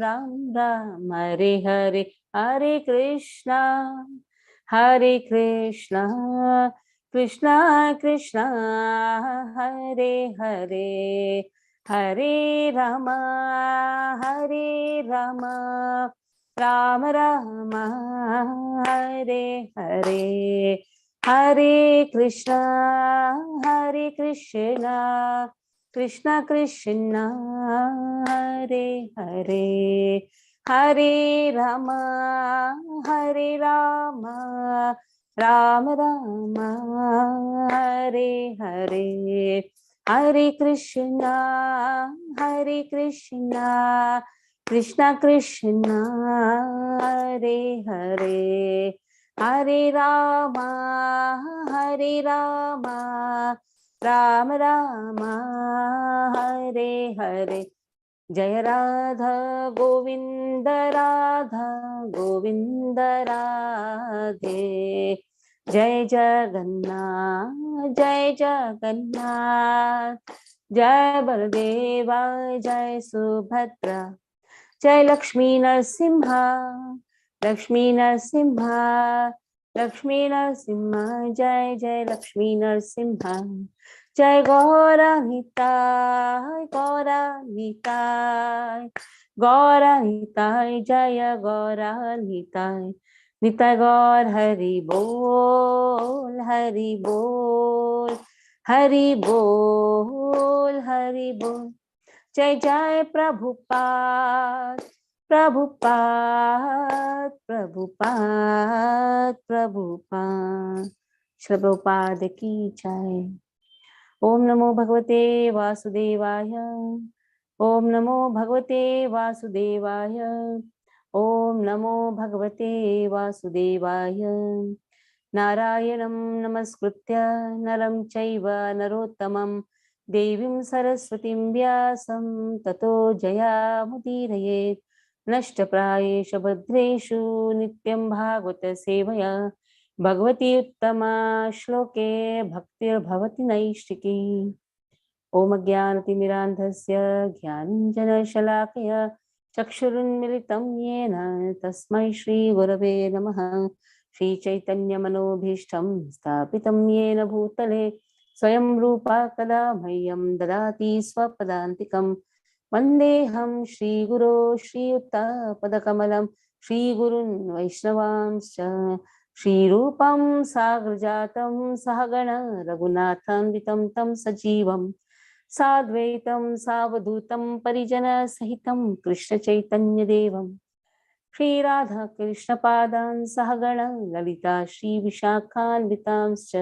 राम राम हरे हरे, हरे कृष्णा कृष्णा कृष्णा हरे हरे, हरे राम राम राम हरे हरे, हरे कृष्णा कृष्णा कृष्णा हरे हरे, हरे राम राम राम हरे हरे, हरे कृष्णा कृष्णा कृष्णा हरे हरे, हरे राम राम राम हरे हरे। जय राधा गोविंद राधे, जय जगन्नाथ जय बलदेवा जय सुभद्रा, जय लक्ष्मी नरसिंहा जय जय लक्ष्मी नरसिंहा, जय गौरानिताय जय गौरानिताय, निताय गौर हरि बोल हरि बोल। जय जय प्रभुपाद श्री प्रभुपाद की जय। ओम नमो भगवते वासुदेवाय, ओम नमो भगवते वासुदेवाय, ओम नमो भगवते वासुदेवाय। नारायणं नमस्कृत्य नरं चैव नरोत्तमं, देवीं सरस्वतीं व्यासं ततो जयामुदीरयेत्। नष्टप्रायेषु भद्रेषु नित्यं भागवत सेवया, भगवती उत्तमा श्लोके भक्तिर्भवति नैष्टिकी। ओम ज्ञानतिमिरान्धस्य ज्ञानाञ्जनशलाकया चक्षुरुन्मिलितं येन तस्मै श्रीगुरवे नमः। श्रीचैतन्यमनोभीष्टं स्थापितं येन भूतले स्वयं रूपा कदा मह्यं ददाति स्वपदान्तिकं। वन्देऽहं श्रीगुरो श्रीयुक्तपदकमलं, श्रीगुरुन् वैष्णवांश्च श्रीरूपं साग्रजातं सहगण रघुनाथान्वितं तं सजीवं साद्वैतं सावधूतं परिजनसहितं कृष्णचैतन्यदेवं श्रीराधा कृष्णपादान् सहगण ललिता श्रीविशाखान्वितांश्च।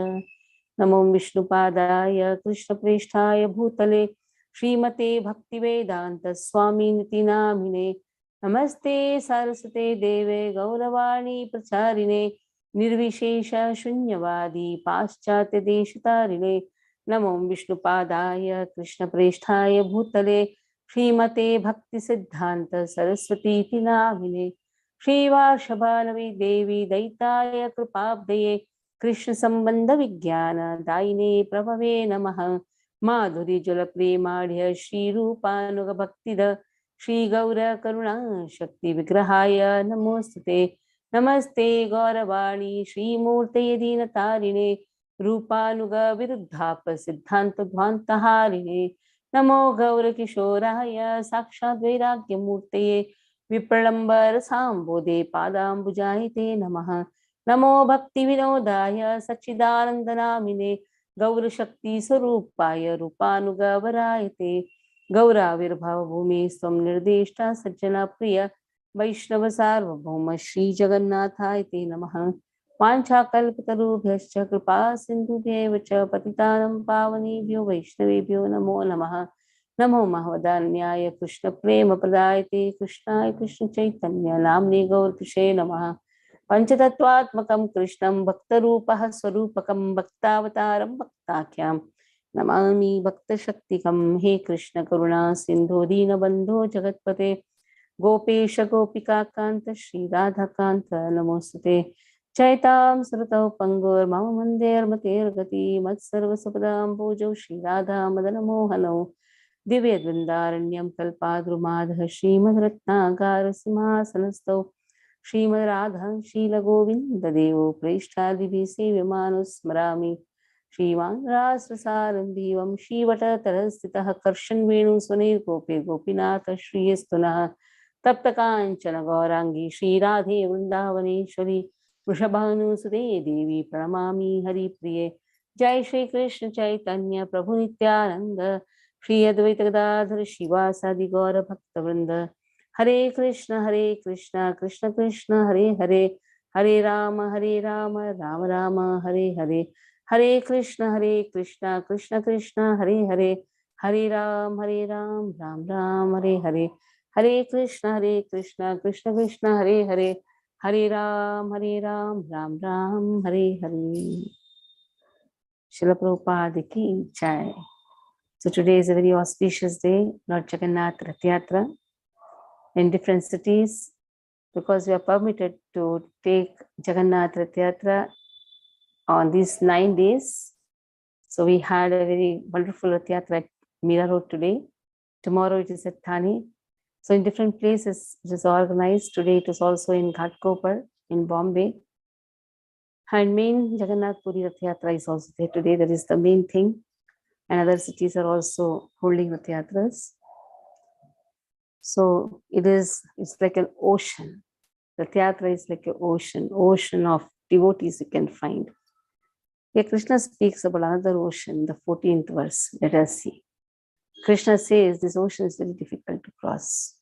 नमो विष्णुपादाय कृष्णप्रेष्ठाय भूतले श्रीमते भक्तिवेदांत स्वामिनिति नामिने। नमस्ते सरस्वते देवे गौरवाणी प्रचारिणे, निर्विशेष शून्यवादी पाश्चात्य देशतारिणे। नमो विष्णुपादाय कृष्णप्रेष्ठाय भूतले श्रीमते भक्ति सिद्धांत सरस्वती नामिने। श्रीवार्षभानवी देवी दैताय कृपाब्दये, कृष्ण संबंध विज्ञान दायिने प्रभवे नमः। माधुरी जल प्रेमाढ्य श्रीरूपानुग भक्तिद श्री गौर करुणा शक्ति विग्रहाय नमोस्तुते। नमस्ते गौरवाणी श्रीमूर्तये दीनतारिणे, रूपानुग विरुद्धाप सिद्धांत ध्वान्तहारिणे। नमो गौरकिशोराय साक्षात् वैराग्यमूर्तये, विप्रलम्बर सांबोधे पादाम्बुजाहिते नमः। नमो भक्ति विनोदाय सच्चिदानंदनामिने, गौरशक्ति स्वरूपाय रूपानुगवरायते। गौराविर्भाव भूमि स्वं निर्देष्टा सज्जना प्रिय, वैष्णव सार्वभौम श्री जगन्नाथाय ते नमः। वाञ्छाकल्पतरुभ्यश्च कृपा सिन्धुभ्येव च पतितानं पावनेभ्यो वैष्णवेभ्यो नमो नमः। नमो महवदान्याय कृष्ण प्रेम प्रदायते, कृष्णाय कृष्ण चैतन्य नाम्ने गौरकृषे नमः। पंचतत्वात्मकं कृष्णं भक्तरूपः स्वरूपकं, भक्तावतारं भक्ताख्यां नमामि भक्तशक्तिकं। हे कृष्ण करुणा सिन्धो दीनबन्धो जगत्पते, गोपेश गोपिकान्त श्रीराधाकान्त नमोस्तुते। चैतां सुरतौ पंगुर्मम मन्देर्मतेर्गति, मत्सर्वसुपदां भुजौ श्रीराधा मदनमोहनौ। दिव्यद्वन्द्वारण्यं कल्पाद्रुमाधः श्रीमद्रत्नागारसिंहासनस्थौ श्रीमद्राधाशीलगोविन्ददेवो प्रेष्ठादिभिः सेव्यमानुस्मरामि श्रीमान् राससारम्भीवं श्रीवटतरस्थितः कर्षन् वेणुस्वनैर्गोपे गोपीनाथ श्रीयस्तुनः तप्तकाञ्चन गौराङ्गी श्रीराधे वृन्दावनेश्वरी वृषभानुसुते देवी प्रणमामि हरिप्रिये जय श्री कृष्ण चैतन्य प्रभु नित्यानंद श्री अद्वैत गदाधर शिवासादि गौर भक्तवृंद हरे Krishna Krishna Krishna Hare Hare Hare Ram Ram Ram Hare Hare Hare Krishna Krishna Krishna Hare Hare Hare Ram Ram Ram Hare Hare Hare Krishna Krishna Krishna Hare Hare Hare Ram Ram Ram Hare Hare Srila Prabhupada ki jai. So today is a very auspicious day, Lord Jagannath Rath Yatra in different cities, because we are permitted to take Jagannath Rath Yatra on these 9 days. So we had a very wonderful Rath Yatra at Mira Road today. Tomorrow it is at Thane. So in different places it is organized. Today it is also in Ghatkopar in Bombay. And main Jagannath Puri Rath Yatra is also there today. That is the main thing. And other cities are also holding Rath Yatras. So it's like an ocean. Rath Yatra is like an ocean of devotees you can find. Here Krishna speaks about another ocean, the 14th verse. Let us see. Krishna says this ocean is very difficult to cross.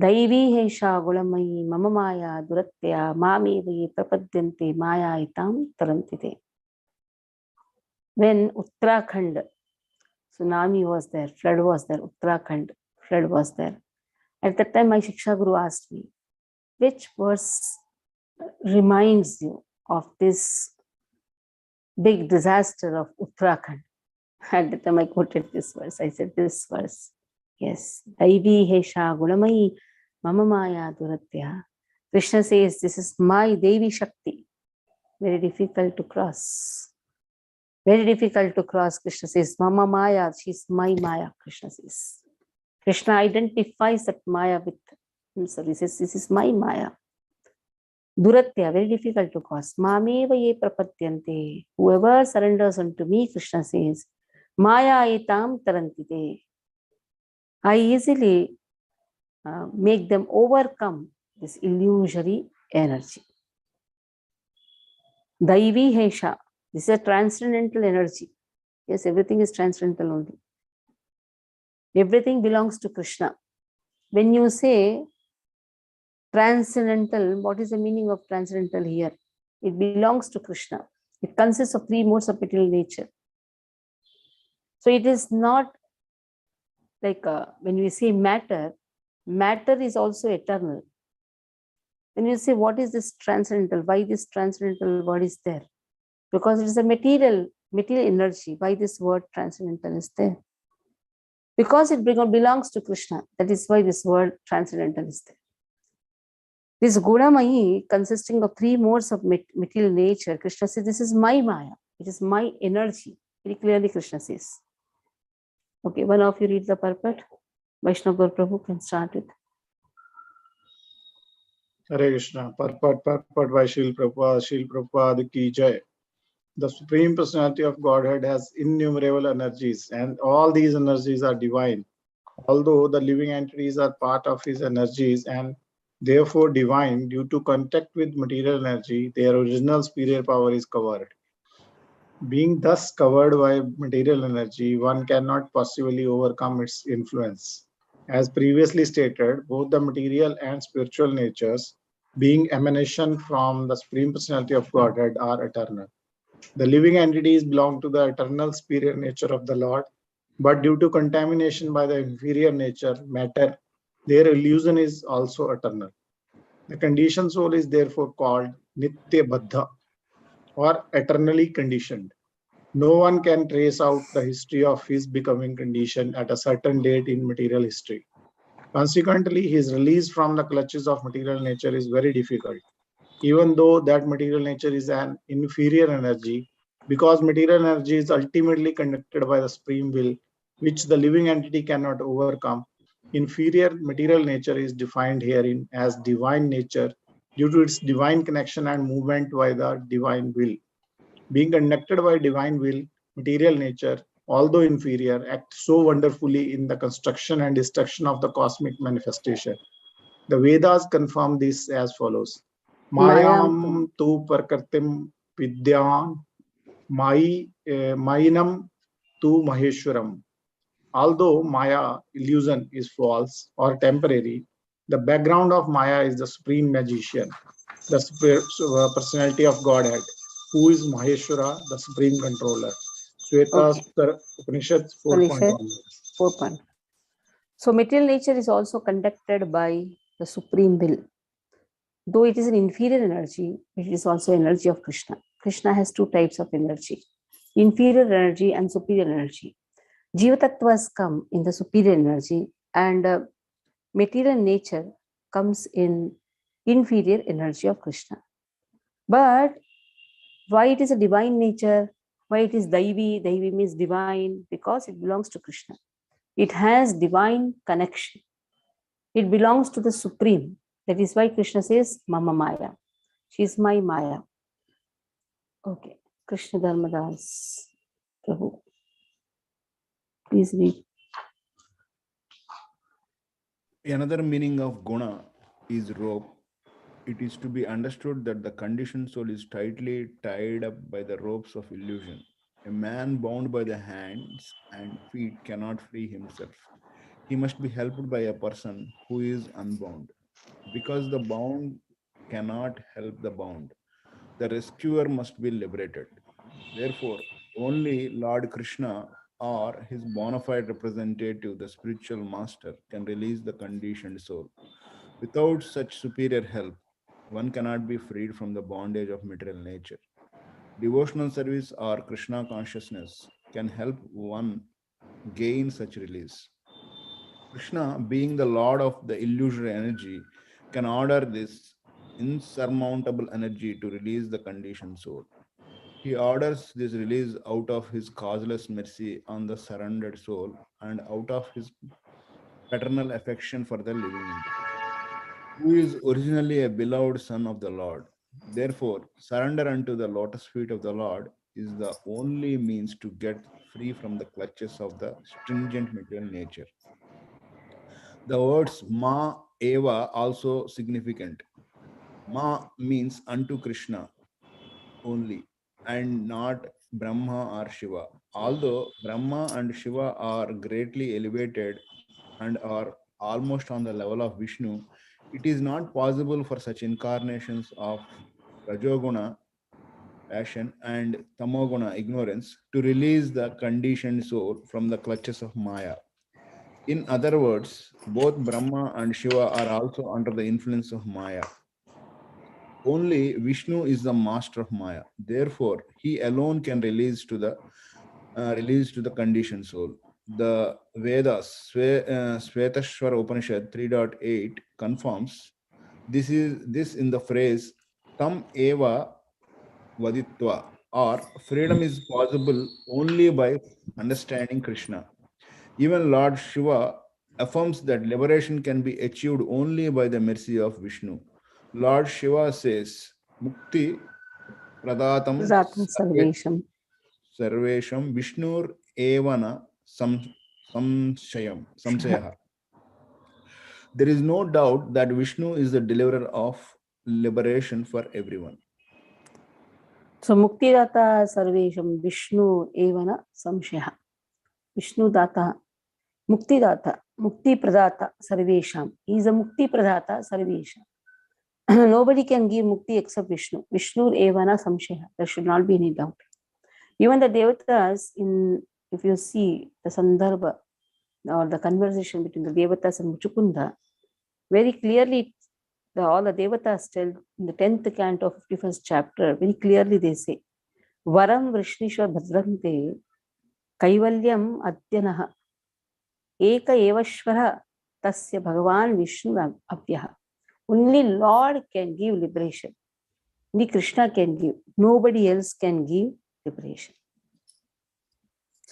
Daivi hesha gulamayi mama maya duratya mami vaye prapadyante maya itam tarantite. When Uttarakhand tsunami was there, flood was there, Uttarakhand flood was there. At that time, my Shiksha Guru asked me, which verse reminds you of this big disaster of Uttarakhand? At that time, I quoted this verse. I said, this verse. Yes. Daivi hesha gulamayi mama maya duratya. Krishna says, this is my Devi Shakti. Very difficult to cross. Very difficult to cross. Krishna says, mama maya, she's my Maya, Krishna says. Krishna identifies that Maya with himself. He says, this is my Maya. Duratya, very difficult to cross. Mameva ye prapadyante. Whoever surrenders unto me, Krishna says, Maya etam tarantite. I easily make them overcome this illusory energy. Daivi hesha. This is a transcendental energy. Yes, everything is transcendental only. Everything belongs to Krishna. When you say transcendental, what is the meaning of transcendental here? It belongs to Krishna. It consists of 3 modes of material nature. So it is not like when we say matter, matter is also eternal. When you say what is this transcendental, why this transcendental word is there? Because it is a material energy. Why this word transcendental is there? Because it belongs to Krishna. That is why this word transcendental is there. This Gunamayi, consisting of 3 modes of material nature, Krishna says, this is my Maya. It is my energy. Very clearly Krishna says. Okay, one of you read the purport. Vaishnava Prabhu can start with. Hare Krishna. Purport by Srila Prabhupada ki jai. The Supreme Personality of Godhead has innumerable energies, and all these energies are divine. Although the living entities are part of his energies and therefore divine, due to contact with material energy, their original superior power is covered. Being thus covered by material energy, one cannot possibly overcome its influence. As previously stated, both the material and spiritual natures, being emanation from the Supreme Personality of Godhead, are eternal. The living entities belong to the eternal superior nature of the Lord, but due to contamination by the inferior nature, matter, their illusion is also eternal. The conditioned soul is therefore called Nitya Baddha, or eternally conditioned. No one can trace out the history of his becoming conditioned at a certain date in material history. Consequently, his release from the clutches of material nature is very difficult, even though that material nature is an inferior energy, because material energy is ultimately conducted by the supreme will. which the living entity cannot overcome. Inferior material nature is defined herein as divine nature due to its divine connection and movement by the divine will. Being conducted by divine will, material nature, although inferior, acts so wonderfully in the construction and destruction of the cosmic manifestation. The Vedas confirm this as follows. Mayam tum. Mayam tu prakartim vidyam Mayinam tu Maheshwaram. Although Maya illusion is false or temporary, the background of Maya is the supreme magician, the personality of Godhead, who is Maheshwara, the supreme controller. Shweta Okay. Upanishad 4.1. Upanishad 4. So material nature is also conducted by the supreme will. Though it is an inferior energy, it is also energy of Krishna. Krishna has two types of energy, inferior energy and superior energy. Jiva tattvas come in the superior energy, and material nature comes in inferior energy of Krishna. But why it is a divine nature? Why it is Daivi? Daivi means divine because it belongs to Krishna. It has divine connection. It belongs to the Supreme. That is why Krishna says, Mama Maya. She is my Maya. Okay. Krishna Dharmadas Prabhu. Please read. Another meaning of guna is rope. It is to be understood that the conditioned soul is tightly tied up by the ropes of illusion. A man bound by the hands and feet cannot free himself. He must be helped by a person who is unbound. Because the bound cannot help the bound, the rescuer must be liberated. Therefore, only Lord Krishna or his bona fide representative, the spiritual master, can release the conditioned soul. Without such superior help, one cannot be freed from the bondage of material nature. Devotional service or Krishna consciousness can help one gain such release. Krishna, being the lord of the illusory energy, can order this insurmountable energy to release the conditioned soul. He orders this release out of his causeless mercy on the surrendered soul and out of his paternal affection for the living entity, who is originally a beloved son of the Lord. Therefore, surrender unto the lotus feet of the Lord is the only means to get free from the clutches of the stringent material nature. The words Ma Eva also significant. Ma means unto Krishna only and not Brahma or Shiva. Although Brahma and Shiva are greatly elevated and are almost on the level of Vishnu, it is not possible for such incarnations of Rajoguna passion and Tamoguna ignorance to release the conditioned soul from the clutches of Maya. In other words, both Brahma and Shiva are also under the influence of Maya. Only Vishnu is the master of Maya. Therefore, he alone can release to the conditioned soul. The Vedas, Svetashwara Upanishad 3.8 confirms this in the phrase Tam Eva Vaditva, or freedom is possible only by understanding Krishna. Even Lord Shiva affirms that liberation can be achieved only by the mercy of Vishnu. Lord Shiva says, Mukti Pradatam Zatam Sarvesham. Sarvesham Vishnur Evana Samshayaha. There is no doubt that Vishnu is the deliverer of liberation for everyone. So Mukti Data Sarvesham Vishnu Evana Samshaya. Vishnu Data, Mukti Data, Mukti Pradata Sarvesham. He is a Mukti Pradata Sarvesham. Nobody can give Mukti except Vishnu. Vishnu Evana Samshaya. There should not be any doubt. Even the Devatas, if you see the Sandarbha or the conversation between the Devatas and Muchukunda, very clearly all the Devatas tell in the 10th canto of 51st chapter, very clearly they say, Varam Vrishnisha Bhadrante Kaivalyam Adyanaha Eka Evashvara Tasya Bhagavan Vishnu Abhyaha. Only Lord can give liberation. Only Krishna can give. Nobody else can give liberation.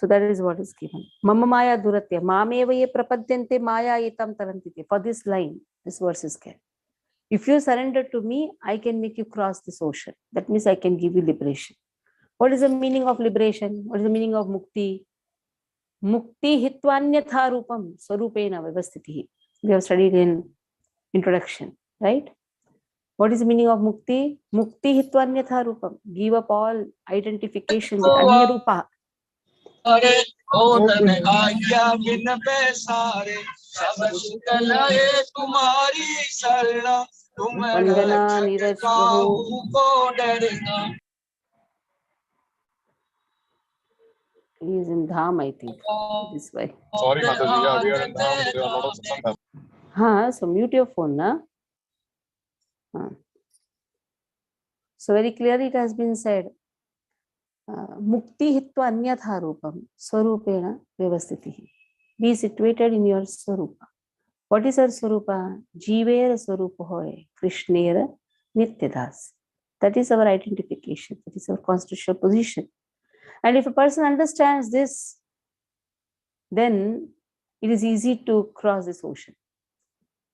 So that is what is given. Mama maya duratya, mameva ye prapadyante maya etam tarantite. For this line, this verse is given. If you surrender to me, I can make you cross this ocean. That means I can give you liberation. What is the meaning of liberation? What is the meaning of mukti? Mukti hitvanyatha rupam swarupena vyavastitihi. We have studied in introduction, right? What is the meaning of mukti? Mukti hitvanyatha rupam. Give up all identification with anya rupa. Vandana Niraj Prabhu. He is in Dham, I think. This way. Sorry, Mataji. Yeah, we are in Dham. There are a lot of sound. So mute your phone, na? So very clearly it has been said, Mukti hitva anyatha rupam swarupena vyavastitihi. Be situated in your swarupa. What is our swarupa? Jivera swarupa hoy, Krishnera nityadas. That is our identification. That is our constitutional position. And if a person understands this, then it is easy to cross this ocean.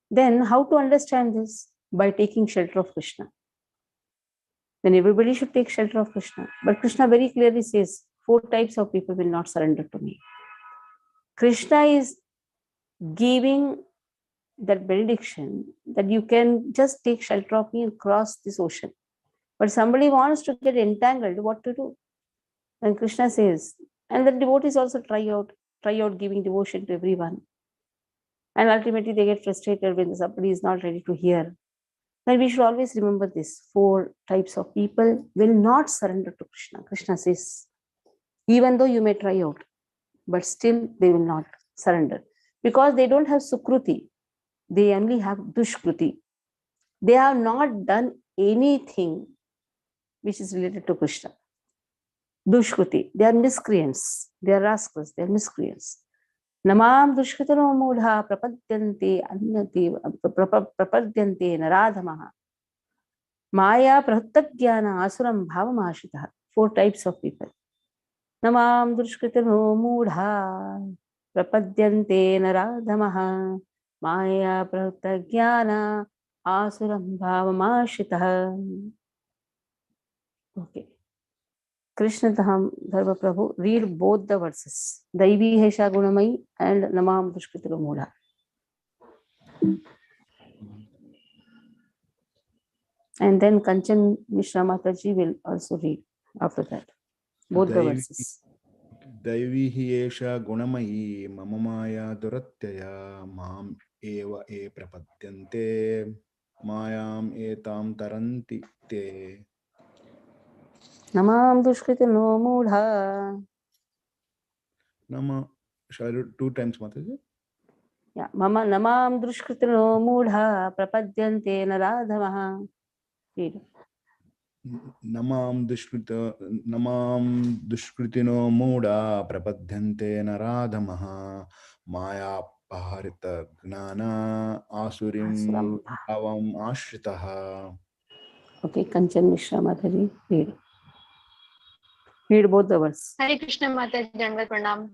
Then how to understand this? By taking shelter of Krishna. Then everybody should take shelter of Krishna. But Krishna very clearly says, 4 types of people will not surrender to me. Krishna is giving that benediction that you can just take shelter of me and cross this ocean. But somebody wants to get entangled, what to do? And Krishna says, and the devotees also try out giving devotion to everyone. And ultimately they get frustrated when somebody is not ready to hear. Then we should always remember this. 4 types of people will not surrender to Krishna. Krishna says, even though you may try out, but still they will not surrender. Because they don't have sukruti. They only have dushkruti. They have not done anything which is related to Krishna. Dushkruti. They are miscreants. They are rascals. They are miscreants. Namam dushkritano mudha prapadyante naradhamaha. Maya prattagyana asuram bhavamashitaha. 4 types of people. Namam dushkritano mudha prapadyante naradhamaha. Maya prattagyana asuram bhavamashitaha. Okay. Krishna Dham Dharma Prabhu, read both the verses. Daivi Hesha Gunamai and Namam Dushkritano Mudha. And then Kanchan Mishra Mataji will also read after that. Both the verses. Daivi Esha Gunamayi Mamamaya Duratyaya Mam Eva E Prapadyante Mayam Etam Taranti Te. Namam Dushkritano Mudha. Nama, shall I do 2 times, Mataji? Yeah, Mama Namam Dushkritano Mudha Prapadyante Naradhamaha. Read. Namam Dushkritino Muda Prapadyante Naradhamaha Maya Paharita Gnana Asurim Bhavam Ashritaha. Okay, Kanchan Mishra Mataji, read. Read both the verse. Hare Krishna Mataji Dandavat Pranam.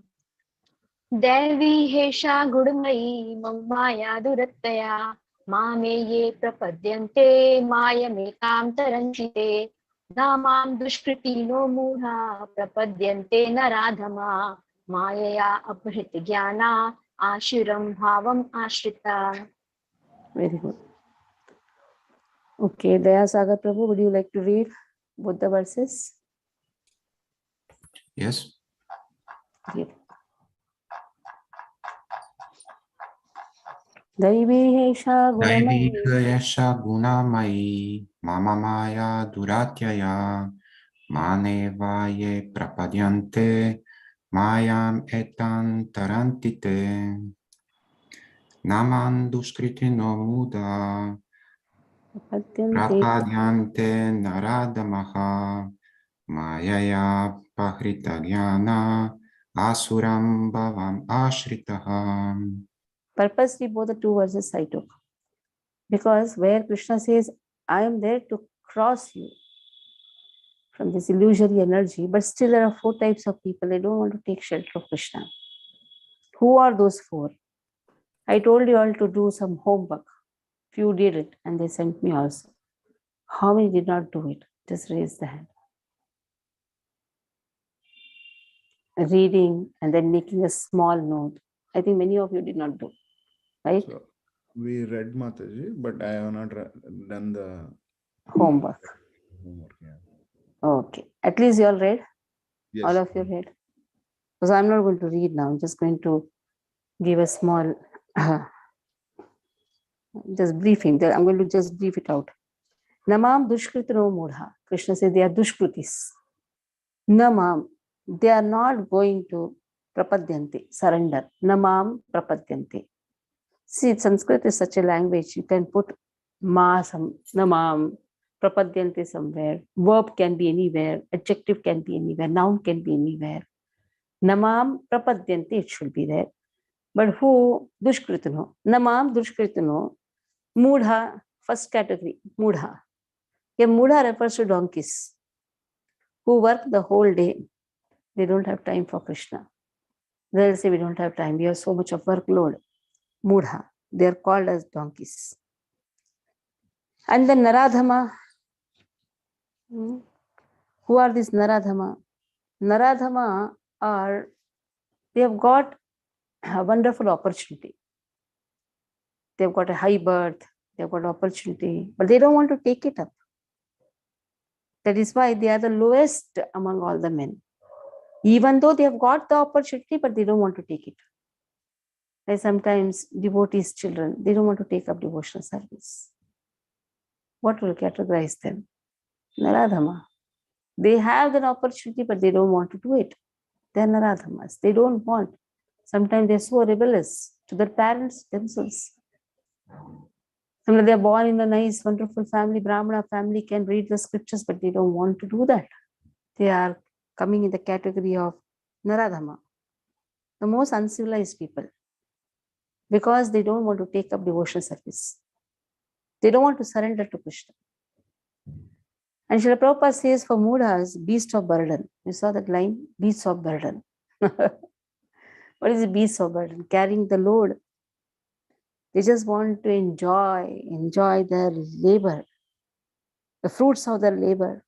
Devi Hesha Gudmayi Maya Durattaya Mame Ye Prapadyante Maya Mekam Taranchite Namam Dushkritino Mudha Prapadyante Naradhama Mayaya Abhrit Jnana Ashiram Bhavam Ashrita. Very good. Okay, Daya Sagar Prabhu, would you like to read both the verses? Yes. Read. Daivi Hesha Gunamayi Yasha Gunamayi Mama Maya Duratyaya Maneva Ye Prapadyante Mayam Etan Tarantite Naman Duskritino Muda Prapadyante Naradamaha Mayaya Pahritagyana Asuram Bhavam Ashritaha. Purposely both the 2 verses I took. Because where Krishna says, I am there to cross you. from this illusory energy, but still there are 4 types of people. They don't want to take shelter of Krishna. Who are those 4? I told you all to do some homework. Few did it and they sent me also. How many did not do it? Just raise the hand. Reading and then making a small note. I think many of you did not do, right? So we read Mataji, but I have not done the Homework. homework. Yeah. Okay. At least you all read? Yes. All of you read? Because I'm not going to read now. I'm just going to give a small just briefing. I'm going to just brief it out. Namam dushkritino mudha. Krishna says they are dushkritis. Namam, they are not going to prapadyanti, surrender. Namam prapadyanti. See, Sanskrit is such a language. You can put namam, prapadyanti somewhere. Verb can be anywhere. Adjective can be anywhere. Noun can be anywhere. Namam prapadyanti, it should be there. But who? Dushkritino. Namam dushkritino. Mudha, first category, mudha. Yeah, mudha refers to donkeys who work the whole day. They don't have time for Krishna. They'll say, we don't have time. We have so much of workload. Mudha. They are called as donkeys. And then Naradhama. Who are these Naradhama? Naradhama are, they have got a wonderful opportunity. They've got a high birth. They've got opportunity. But they don't want to take it up. That is why they are the lowest among all the men. Even though they have got the opportunity, but they don't want to take it. Like sometimes devotees' children, they don't want to take up devotional service. What will categorize them? Naradhama. They have an opportunity, but they don't want to do it. They are Naradhamas. They don't want. Sometimes they're so rebellious to their parents themselves. Sometimes they're born in a nice, wonderful family, Brahmana family, can read the scriptures, but they don't want to do that. They are coming in the category of Naradhama, the most uncivilized people, because they don't want to take up devotional service. They don't want to surrender to Krishna. And Srila Prabhupada says for Mudhas, beast of burden. You saw that line? Beast of burden. What is a beast of burden? Carrying the load. They just want to enjoy their labor, the fruits of their labor.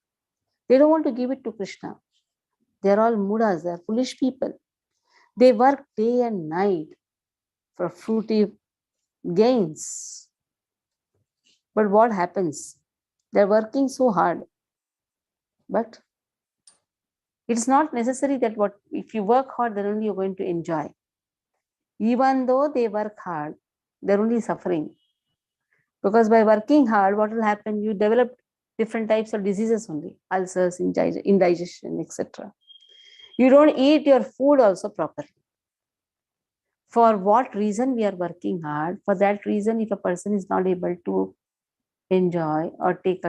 They don't want to give it to Krishna. They're all Mudas, they're foolish people. They work day and night for fruity gains. But what happens? They're working so hard. But it's not necessary that if you work hard, then only you're going to enjoy. Even though they work hard, they're only suffering. Because by working hard, what will happen? You develop different types of diseases only, ulcers, indigestion, etc. You don't eat your food also properly. For what reason we are working hard? For that reason, if a person is not able to enjoy or take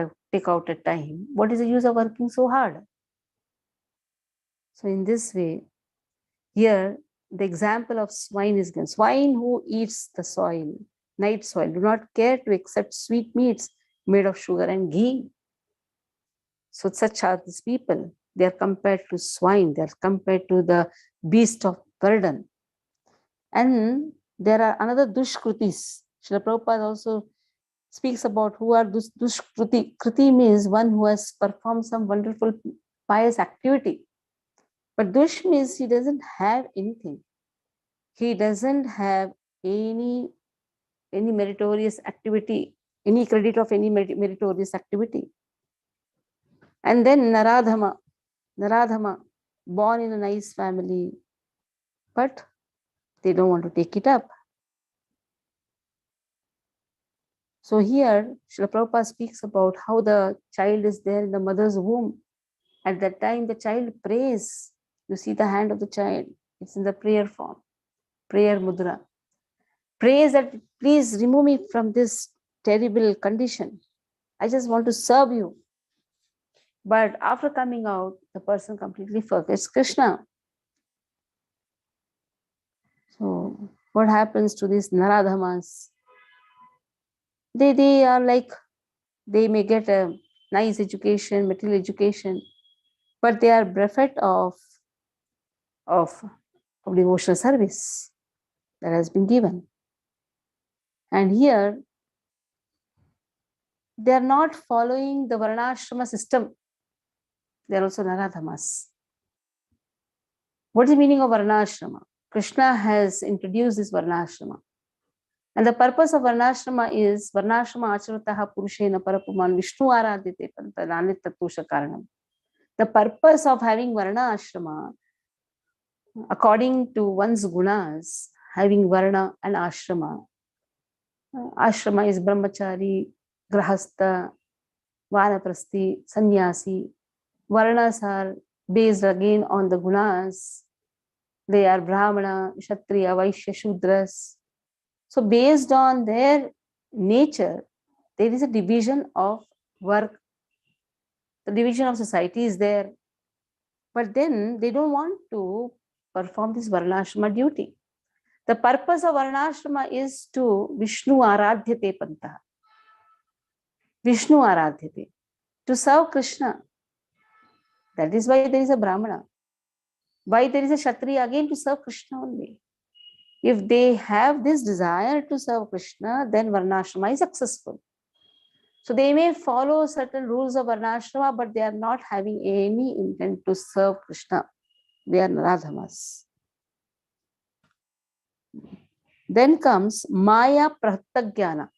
out a time, what is the use of working so hard? So in this way, here the example of swine is given. Swine who eats the soil, night soil, do not care to accept sweet meats made of sugar and ghee. So such are these people. They are compared to swine. They are compared to the beast of burden. And there are another dushkrutis. Srila Prabhupada also speaks about who are dushkruti. Kruti means one who has performed some wonderful pious activity. But dush means he doesn't have anything. He doesn't have any meritorious activity, any credit of any meritorious activity. And then Naradhama, born in a nice family, but they don't want to take it up. So here, Srila Prabhupada speaks about how the child is there in the mother's womb. At that time, the child prays. You see the hand of the child. It's in the prayer form, prayer mudra. Prays that, please remove me from this terrible condition. I just want to serve you. But after coming out, the person completely forgets Krishna. So what happens to these Naradhamas? They are like, they may get a nice education, material education, but they are bereft of devotional service that has been given. And here, they are not following the Varnashrama system. They are also Naradhamas. What is the meaning of Varnashrama? Krishna has introduced this Varnashrama. And the purpose of Varnashrama is Varnashrama acharataha purushena parapuman Vishnu aradhyate pantananitattusha karanam. The purpose of having Varna ashrama, according to one's gunas, having Varna and ashrama. Ashrama is brahmachari, grahastha, vanaprasthi, sannyasi. Varnas are based again on the gunas. They are Brahmana, Kshatriya, Vaishya, Shudras. So based on their nature, there is a division of work. The division of society is there. But then they don't want to perform this Varnashrama duty. The purpose of Varnashrama is to Vishnu Aradhyate Panta. Vishnu Aradhyate. To serve Krishna. That is why there is a Brahmana. Why there is a Kshatriya? Again to serve Krishna only. If they have this desire to serve Krishna, then Varnashrama is successful. So they may follow certain rules of Varnashrama, but they are not having any intent to serve Krishna. They are Naradhamas. Then comes Maya Prahtagyana.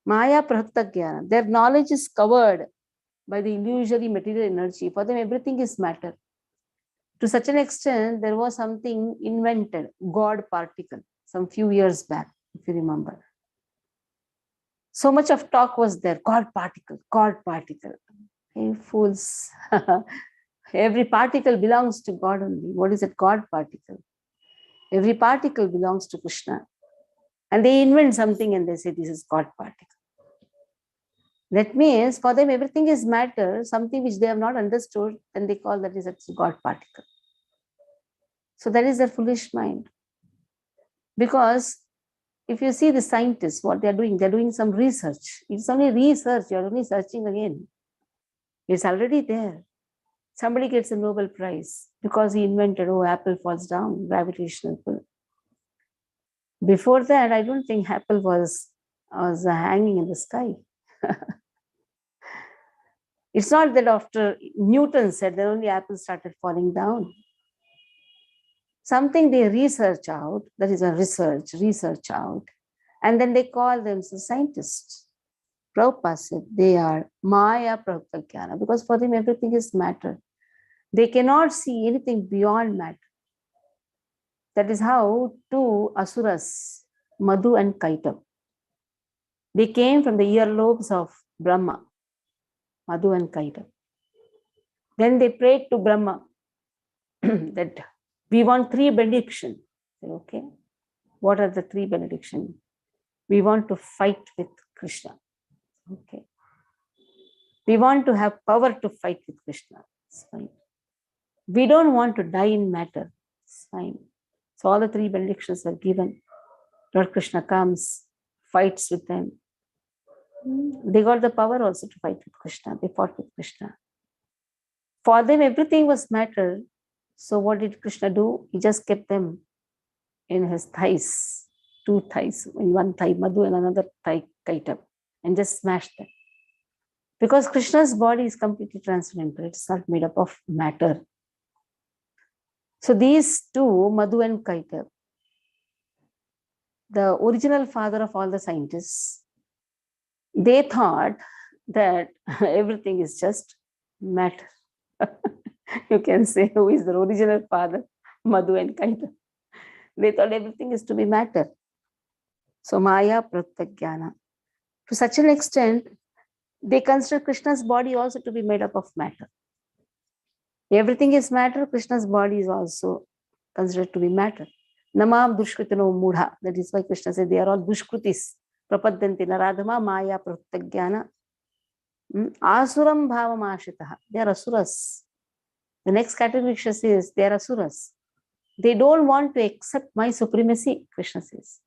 Maya Prahtagyana. Their knowledge is covered by the illusory material energy. For them, everything is matter. To such an extent, there was something invented, God particle, some few years back, if you remember. So much of talk was there, God particle, God particle. Hey, fools. Every particle belongs to God only. What is it? God particle. Every particle belongs to Krishna. And they invent something and they say this is God particle. That means for them everything is matter, something which they have not understood, and they call that is a God particle. So that is their foolish mind. Because if you see the scientists, what they're doing some research. It's only research, you're only searching again. It's already there. Somebody gets a Nobel Prize because he invented, apple falls down, gravitational pull. Before that, I don't think apple was hanging in the sky. It's not that after Newton said that only apples started falling down. Something they research out, that is a research out, and then they call themselves scientists. Prabhupada said they are Maya Prabhupada, because for them everything is matter. They cannot see anything beyond matter. That is how two asuras, Madhu and Kaitav, they came from the earlobes of Brahma, Madhu and Kaitav. Then they prayed to Brahma that we want 3 benedictions. Okay, what are the 3 benedictions? We want to fight with Krishna. Okay. We want to have power to fight with Krishna. It's fine. We don't want to die in matter. It's fine. So all the 3 benedictions were given. Lord Krishna comes, fights with them. They got the power also to fight with Krishna. They fought with Krishna. For them, everything was matter. So what did Krishna do? He just kept them in his thighs, 2 thighs, in one thigh Madhu and another thigh Kaitav, and just smashed them. Because Krishna's body is completely transcendental. It's not made up of matter. So these 2, Madhu and Kaitav, the original father of all the scientists, they thought that everything is just matter. You can say who is the original father, Madhu and Kaitav. They thought everything is to be matter. So Maya Pratagyana. To such an extent, they consider Krishna's body also to be made up of matter. Everything is matter, Krishna's body is also considered to be matter. Namam Dushkritano Mudha. That is why Krishna said they are all Dushkritis. Prapadyanti Naradhama Maya Pratagyana. Asuram Bhavam Ashitaha. They are asuras. The next category Krishna says they are asuras. They don't want to accept my supremacy, Krishna says.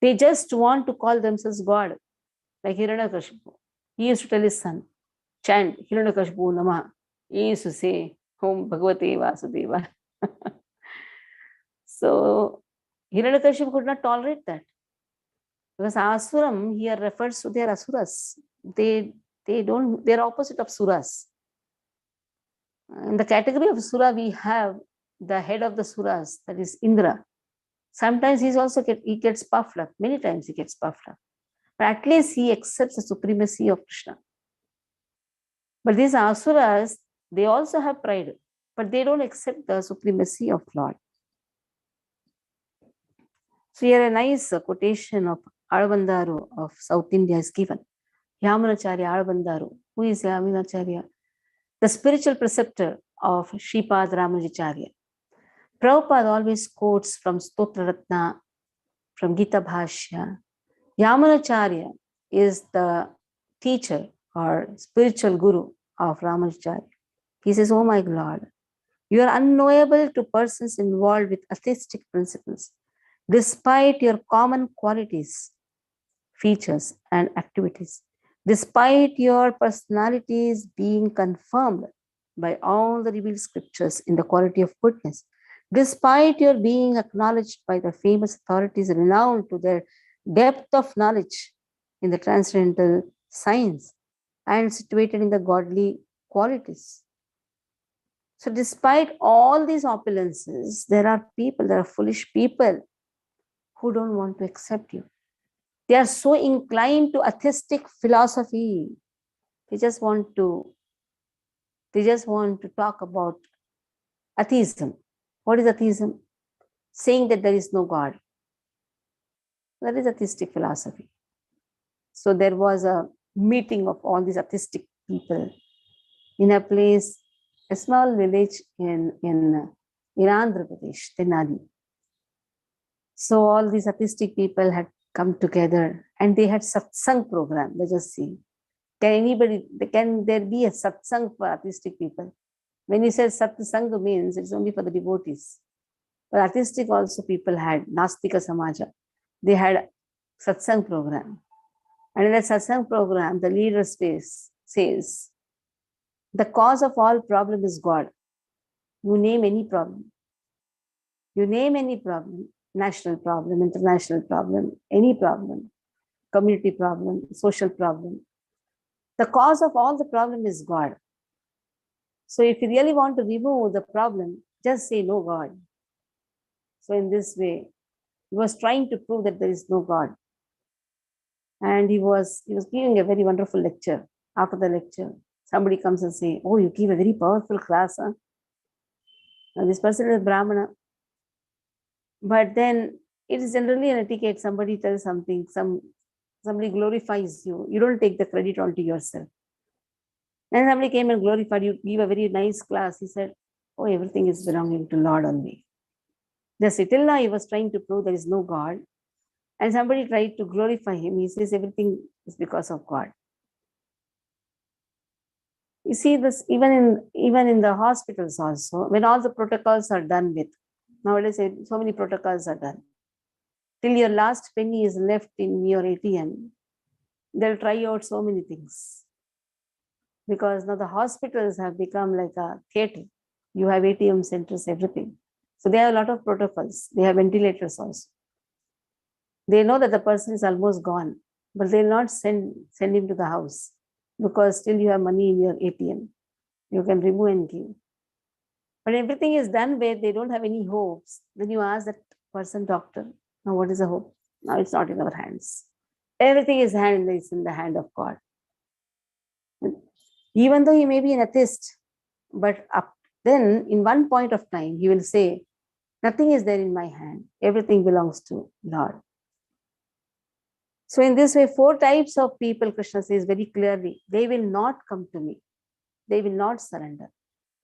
They just want to call themselves God, like Hiranyakashipu. He used to tell his son, chant Hiranyakashipu Namaha. He used to say, Om Bhagavate Vasudeva. So Hiranyakashipu could not tolerate that. Because Asuram here refers to their asuras. They're opposite of suras. In the category of sura, we have the head of the suras, that is Indra. Sometimes he gets puffed up. Many times he gets puffed up. But at least he accepts the supremacy of Krishna. But these asuras, they also have pride, but they don't accept the supremacy of Lord. So here a nice quotation of Albandaru of South India is given. Yamunacharya Albandaru. Who is Yamunacharya? The spiritual preceptor of Sripad Ramanujacharya. Prabhupada always quotes from Stotra Ratna, from Gita Bhashya. Yamunacharya is the teacher or spiritual guru of Ramanujacharya. He says, oh my Lord, you are unknowable to persons involved with atheistic principles, despite your common qualities, features, and activities, despite your personalities being confirmed by all the revealed scriptures in the quality of goodness, despite your being acknowledged by the famous authorities renowned to their depth of knowledge in the transcendental science and situated in the godly qualities. So despite all these opulences, there are foolish people who don't want to accept you. They are so inclined to atheistic philosophy. They just want to talk about atheism. What is atheism? Saying that there is no God. That is atheistic philosophy. So there was a meeting of all these atheistic people in a place, a small village in Andhra Pradesh, Tenali. So all these atheistic people had come together and they had satsang program. Let's just see. Can there be a satsang for atheistic people? When you say satsang means it's only for the devotees. But atheistic also people had, Nastika Samaja. They had satsang program. And in that satsang program, the leader says, the cause of all problem is God. You name any problem. You name any problem, national problem, international problem, any problem, community problem, social problem. The cause of all the problem is God. So if you really want to remove the problem, just say no God. So in this way, he was trying to prove that there is no God. And he was giving a very wonderful lecture. After the lecture, somebody comes and say, oh, you give a very powerful class, huh? Now, this person is Brahmana. But then it is generally an etiquette. Somebody tells something, somebody glorifies you. You don't take the credit onto yourself. Then somebody came and glorified you, give a very nice class. He said, oh, everything is belonging to Lord only. Just till now he was trying to prove there is no God. And somebody tried to glorify him. He says everything is because of God. You see this even in the hospitals also, when all the protocols are done with. Nowadays, so many protocols are done. Till your last penny is left in your ATM, they'll try out so many things. Because now the hospitals have become like a theater. You have ATM centers, everything. So they have a lot of protocols. They have ventilators also. They know that the person is almost gone, but they'll not send him to the house because still you have money in your ATM. You can remove and give. But everything is done where they don't have any hopes. Then you ask that person, doctor, now what is the hope? Now it's not in our hands. Everything is in the hand of God. Even though he may be an atheist, but then in one point of time, he will say, nothing is there in my hand. Everything belongs to Lord. So in this way, 4 types of people, Krishna says very clearly, they will not come to me. They will not surrender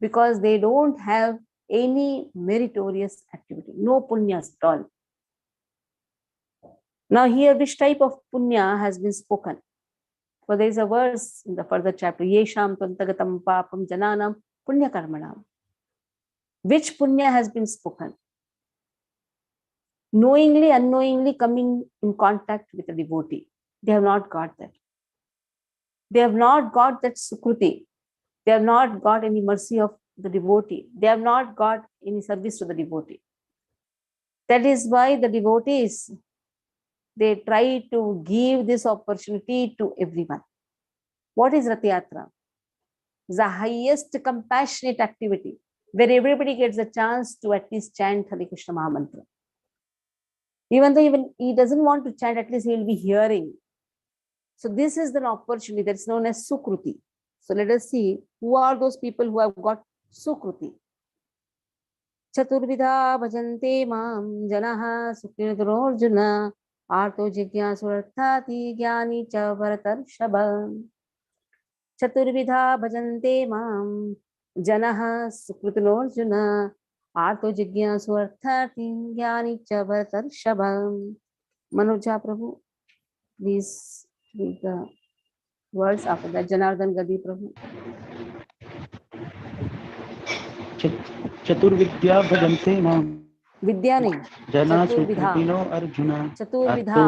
because they don't have any meritorious activity, no punyas at all. Now here, which type of punya has been spoken? For there is a verse in the further chapter, Yesham Twantagatam Papam Jananam Punya Karmanam. Which punya has been spoken? Knowingly, unknowingly coming in contact with a devotee. They have not got that. They have not got that sukruti. They have not got any mercy of the devotee. They have not got any service to the devotee. That is why the devotees, they try to give this opportunity to everyone. What is Rath Yatra? The highest compassionate activity where everybody gets a chance to at least chant Hare Krishna Mahamantra. Even though even he doesn't want to chant, at least he will be hearing. So this is the opportunity that's known as Sukruti. So let us see who are those people who have got Sukruti. Chaturvidha bhajante mam janaha sukritorjuna arto jigyasurarthati jnani cha bharatarshava. Chaturvidha bhajante mam janaha sukritorjuna arto jigyasurarthati jnani cha bharatarshava. Manoja Prabhu, please read the words after that. Janardhan Gadi Prabhu. चतुर्विद्या भजन्ते मां Vidya nahi. जना Chaturvidha. सुकृतिनो Arjun Chaturvidha.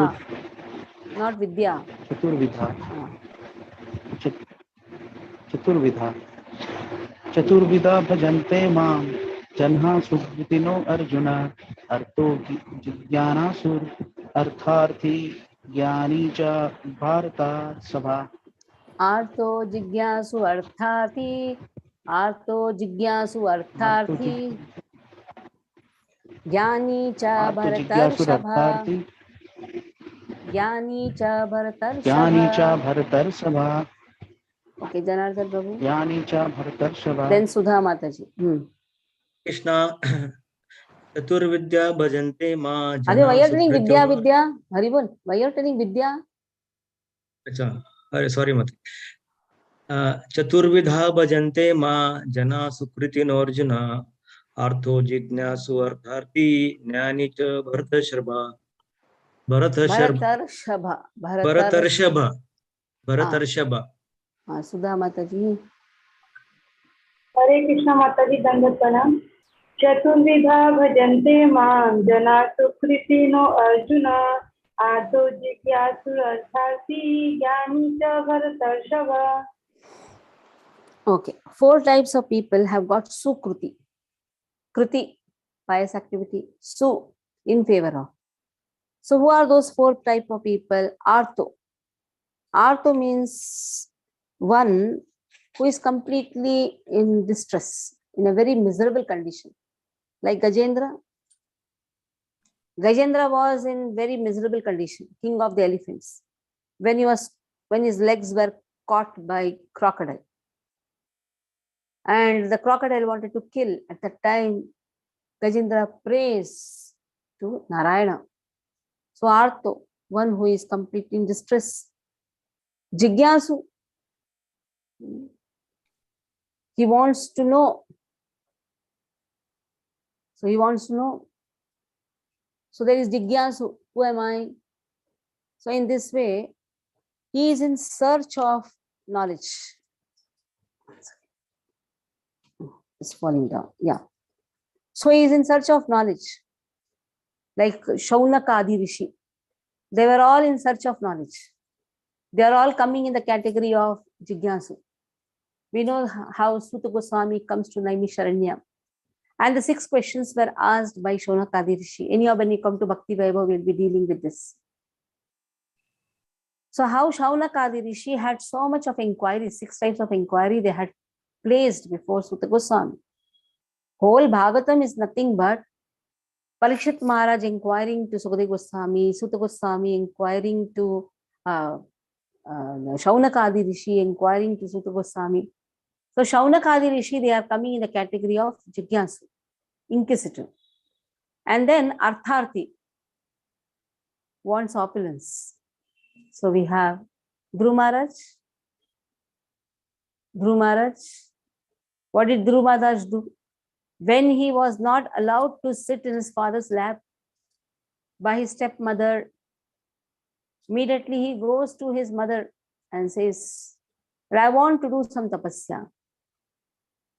Not Vidya. चतुर्विधा चतुर्विधा चतुर्विधा भजन्ते मां जन्हा सुकृतिनो अर्जुन अर्थो जिज्ञानासुर अर्थार्थी ज्ञानी च भारत सभा. Arto jigyasu arthati. Arto jigyasu arthati. Jnani cha bharatarshava. Jnani cha bharatarshava. Okay, Janardhan Prabhu. ज्ञानी च भरतर्षभा. Then Sudha Mataji. Krishna Chaturvidya bhajante ma Are jana why you are telling Vidya, sukritino. Vidya? Haribol, why you are telling Vidya? Acha, sorry Mata. Chaturvidha bhajante ma jana sukritino arjuna artho jignasu artharti jnani cha bharatarshava. Bharatarshava. Sudha Mataji. हरे कृष्णा माता जी दंडवत प्रणाम. चतुर्विधा भजन्ते मां जना सुकृतिनो अर्जुन आर्तो जिज्ञासुरर्थार्थी ज्ञानी च भरतर्षभ. Okay, 4 types of people have got Sukruti. Kriti, pious activity. Su, in favor of. So who are those 4 type of people? Artho. Artho means one who is completely in distress, in a very miserable condition. Like Gajendra. Gajendra was in very miserable condition, king of the elephants, when his legs were caught by crocodile. And the crocodile wanted to kill. At that time, Gajendra prays to Narayana. So Artho, one who is completely in distress. Jigyasu, he wants to know. So he wants to know. So there is Jigyasu, who am I? So in this way, he is in search of knowledge. It's falling down. Yeah. So he is in search of knowledge. Like Shaunaka Adi Rishi. They were all in search of knowledge. They are all coming in the category of Jigyasu. We know how Suta Goswami comes to Naimisharanya. And the 6 questions were asked by Shaunaka Adi Rishi. Anyhow, when we come to Bhakti Vaibhav, we'll be dealing with this. So how Shaunaka Adi Rishi had so much of inquiry, 6 types of inquiry they had placed before Suta Goswami. Whole Bhagavatam is nothing but Parikshit Maharaj inquiring to Sukadeva Goswami, Suta Goswami inquiring to Shaunaka Adi Rishi, inquiring to Suta Goswami. So Shaunaka Adi Rishi, they are coming in the category of Jigyasu, inquisitor. And then Artharthi wants opulence. So we have Dhruv Maharaj. Dhruv Maharaj. What did Dhruv Maharaj do? When he was not allowed to sit in his father's lap by his stepmother, immediately he goes to his mother and says, I want to do some tapasya.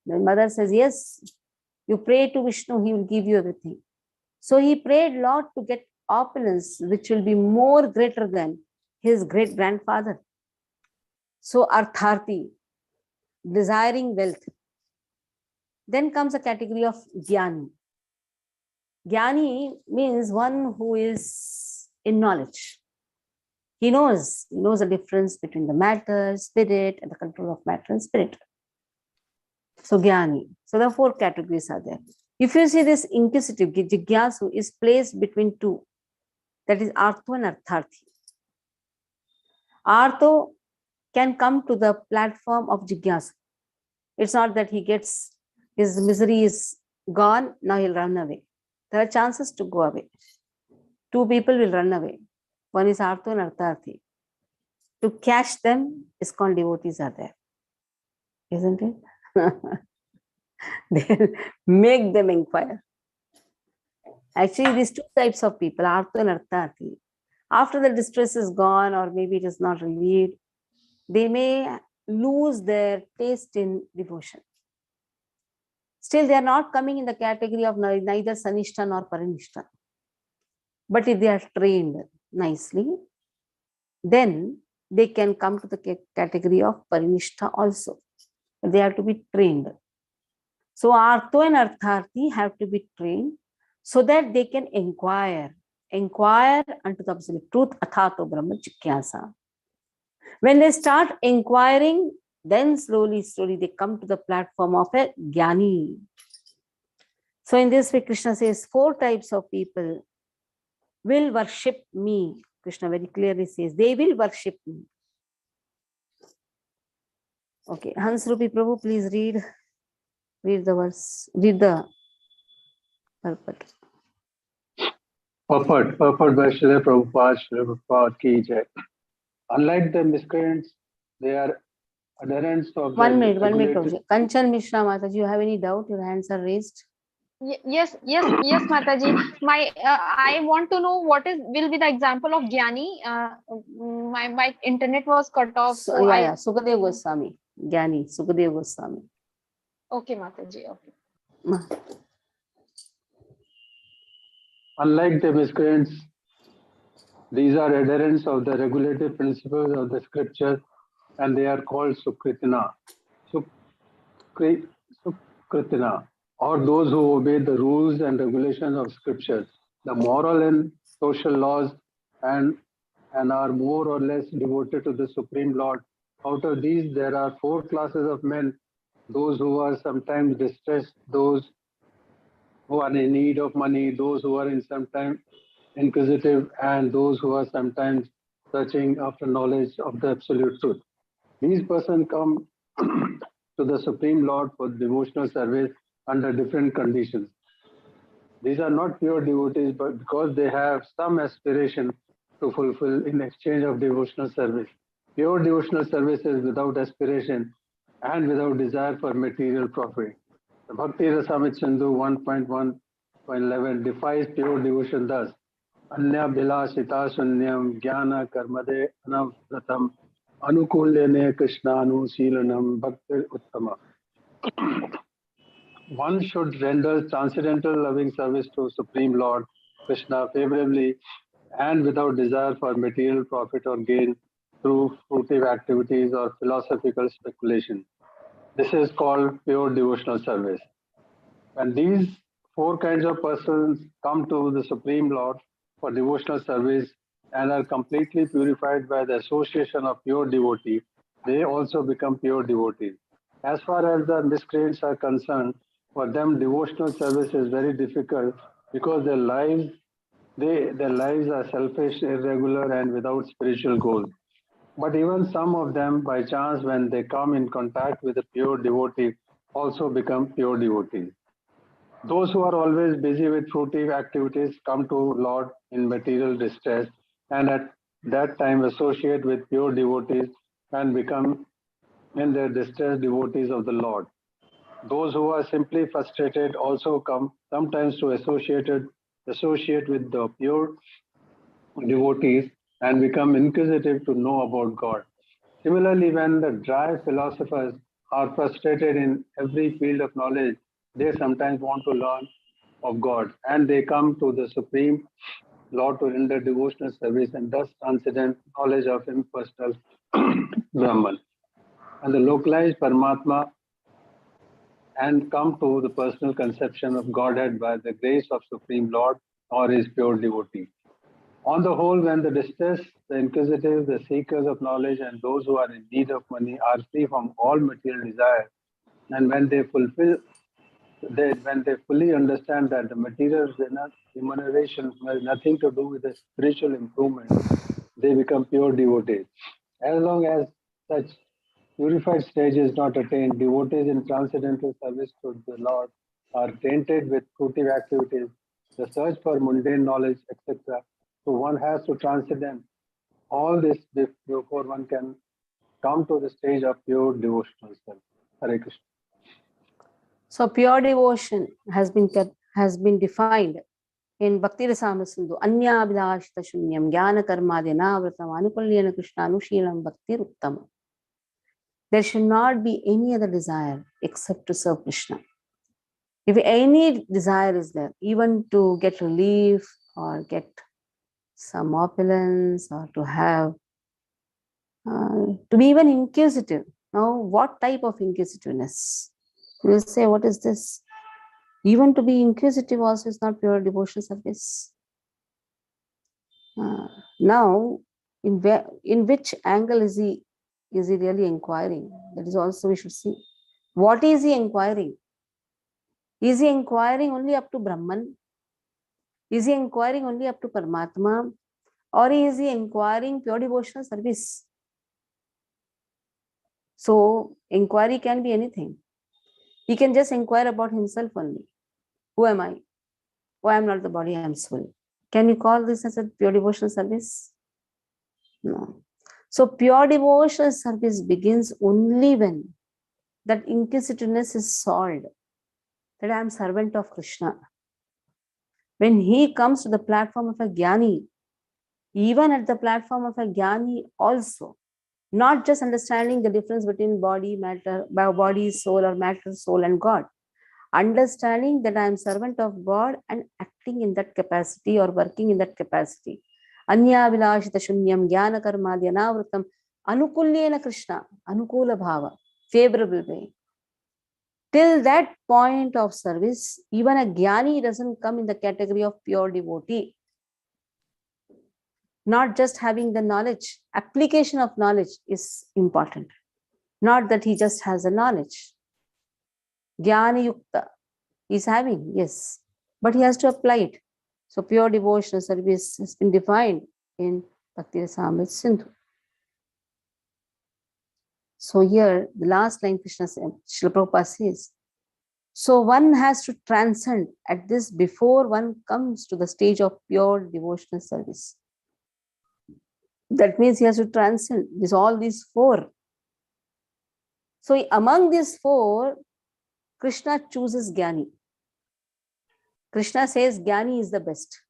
The mother says, yes, you pray to Vishnu, he will give you everything. So he prayed Lord to get opulence, which will be more greater than his great-grandfather. So Artharthi, desiring wealth. Then comes a category of Jnani. Jnani means one who is in knowledge. He knows the difference between the matter, spirit, and the control of matter and spirit. So Jnani. So the 4 categories are there. If you see this inquisitive, Jigyasu is placed between 2. That is Artho and Artharthi. Artho can come to the platform of Jigyasu. It's not that he gets, his misery is gone, now he'll run away. There are chances to go away. 2 people will run away. One is Artho and Artharthi. To catch them, ISKCON devotees are there. Isn't it? They'll make them inquire. Actually, these 2 types of people, Artho and Artharthi, after the distress is gone or maybe it is not relieved, they may lose their taste in devotion. Still, they are not coming in the category of neither Sanishta nor Parinishta. But if they are trained nicely, then they can come to the category of Parinishta also. They have to be trained. So Artho and Artharthi have to be trained so that they can inquire unto the absolute truth, Athato Brahma Jigyasa. When they start inquiring, then slowly they come to the platform of a Jnani. So in this way, Krishna says 4 types of people will worship me. Krishna very clearly says, they will worship me. Okay, Hans Rupi Prabhu, please read the verse, read the purport. Purport by Srila Prabhupada, Srila Prabhupada ki jai. Unlike the miscreants, they are adherents of One minute, Prabhuji. Kanchan Mishra Mataji, you have any doubt? Your hands are raised. Yes, Mataji. I want to know what will be the example of Jnani. My internet was cut off. So Sukadev Goswami, Jnani, Sukadev Goswami. Okay, Mataji. Okay. Unlike the miscreants, these are adherents of the regulative principles of the scriptures, and they are called Sukritina. Sukritina, or those who obey the rules and regulations of scriptures, the moral and social laws, and are more or less devoted to the Supreme Lord. Out of these, there are 4 classes of men: those who are sometimes distressed, those who are in need of money, those who are sometimes inquisitive, and those who are sometimes searching after knowledge of the absolute truth. These persons come to the Supreme Lord for devotional service under different conditions. These are not pure devotees, but because they have some aspiration to fulfill in exchange of devotional service. Pure devotional service is without aspiration and without desire for material profit. The Bhakti Rasamrita Sindhu 1.1.11 defines pure devotion thus: Anya Bhilasita Sunyam Jnana Karmade Anavratam Anukulyane Krishnanu Silanam Bhakti Uttama. One should render transcendental loving service to Supreme Lord Krishna favorably and without desire for material profit or gain through fruitive activities or philosophical speculation. This is called pure devotional service. When these 4 kinds of persons come to the Supreme Lord for devotional service and are completely purified by the association of pure devotee, they also become pure devotees. As far as the miscreants are concerned, for them devotional service is very difficult because their lives are selfish, irregular, and without spiritual goals. But even some of them, by chance, when they come in contact with a pure devotee, also become pure devotees. Those who are always busy with fruitive activities come to Lord in material distress, and at that time associate with pure devotees and become in their distress devotees of the Lord. Those who are simply frustrated also come sometimes to associate with the pure devotees and become inquisitive to know about God. Similarly, when the dry philosophers are frustrated in every field of knowledge, they sometimes want to learn of God, and they come to the Supreme Lord to render devotional service and thus transcendent knowledge of impersonal Brahman. and the localized Paramatma and come to the personal conception of Godhead by the grace of Supreme Lord or his pure devotee. On the whole, when the distressed, the inquisitive, the seekers of knowledge, and those who are in need of money are free from all material desire, and when they fully understand that the material remuneration has nothing to do with the spiritual improvement, they become pure devotees. As long as such purified stage is not attained, devotees in transcendental service to the Lord are tainted with fruitive activities, the search for mundane knowledge, etc. So one has to transcend all this before one can come to the stage of pure devotional self. Hare Krishna. So pure devotion has been defined in Bhakti Rasamrita Sindhu. Anya abhilashita shunyam jnana karmadhyana vratam anukulyena krishna anushilam bhakti uttam. There should not be any other desire except to serve Krishna. If any desire is there, even to get relief or get some opulence or to have, to be even inquisitive. Now, what type of inquisitiveness? You will say, what is this? Even to be inquisitive also is not pure devotional service. Now, in which angle is he really inquiring? That is also we should see. What is he inquiring? Is he inquiring only up to Brahman? Is he inquiring only up to Paramatma? Or is he inquiring pure devotional service? So, inquiry can be anything. He can just inquire about himself only. Who am I? Oh, I am not the body, I am soul. Can we call this as a pure devotional service? No. So, pure devotional service begins only when that inquisitiveness is solved, that I am servant of Krishna. When he comes to the platform of a Jnani, even at the platform of a Jnani also, not just understanding the difference between body, matter, body, soul, or matter, soul, and God. Understanding that I am servant of God and acting in that capacity or working in that capacity. Anya vilashita shunyam jnana karma dhyanavratam anukulyena Krishna, anukula bhava, favorable way. Till that point of service, even a Jnani doesn't come in the category of pure devotee. Not just having the knowledge, application of knowledge is important. Not that he just has a knowledge. Jnana yukta is having, yes, but he has to apply it. So pure devotional service has been defined in Bhakti Rasamrita Sindhu. So here, the last line Krishna said, Srila Prabhupada says, so one has to transcend at this before one comes to the stage of pure devotional service. That means he has to transcend all these four. So among these four, Krishna chooses Jnani. Krishna says Jnani is the best.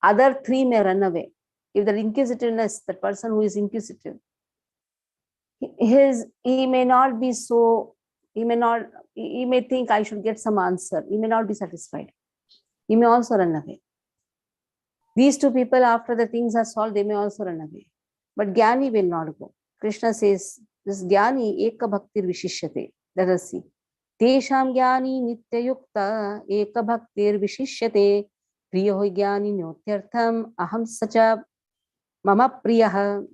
Other three may run away. If the inquisitiveness, the person who is inquisitive, he may not be so, he may think I should get some answer. He may not be satisfied. He may also run away. These two people, after the things are solved, they may also run away. But Jnani will not go. Krishna says, this Jnani eka bhaktir vishishyate. Let us see. Tesham Jnani nityayukta eka bhaktir vishishyate. Priyo Jnani nyotyartham aham sacha mama priyah.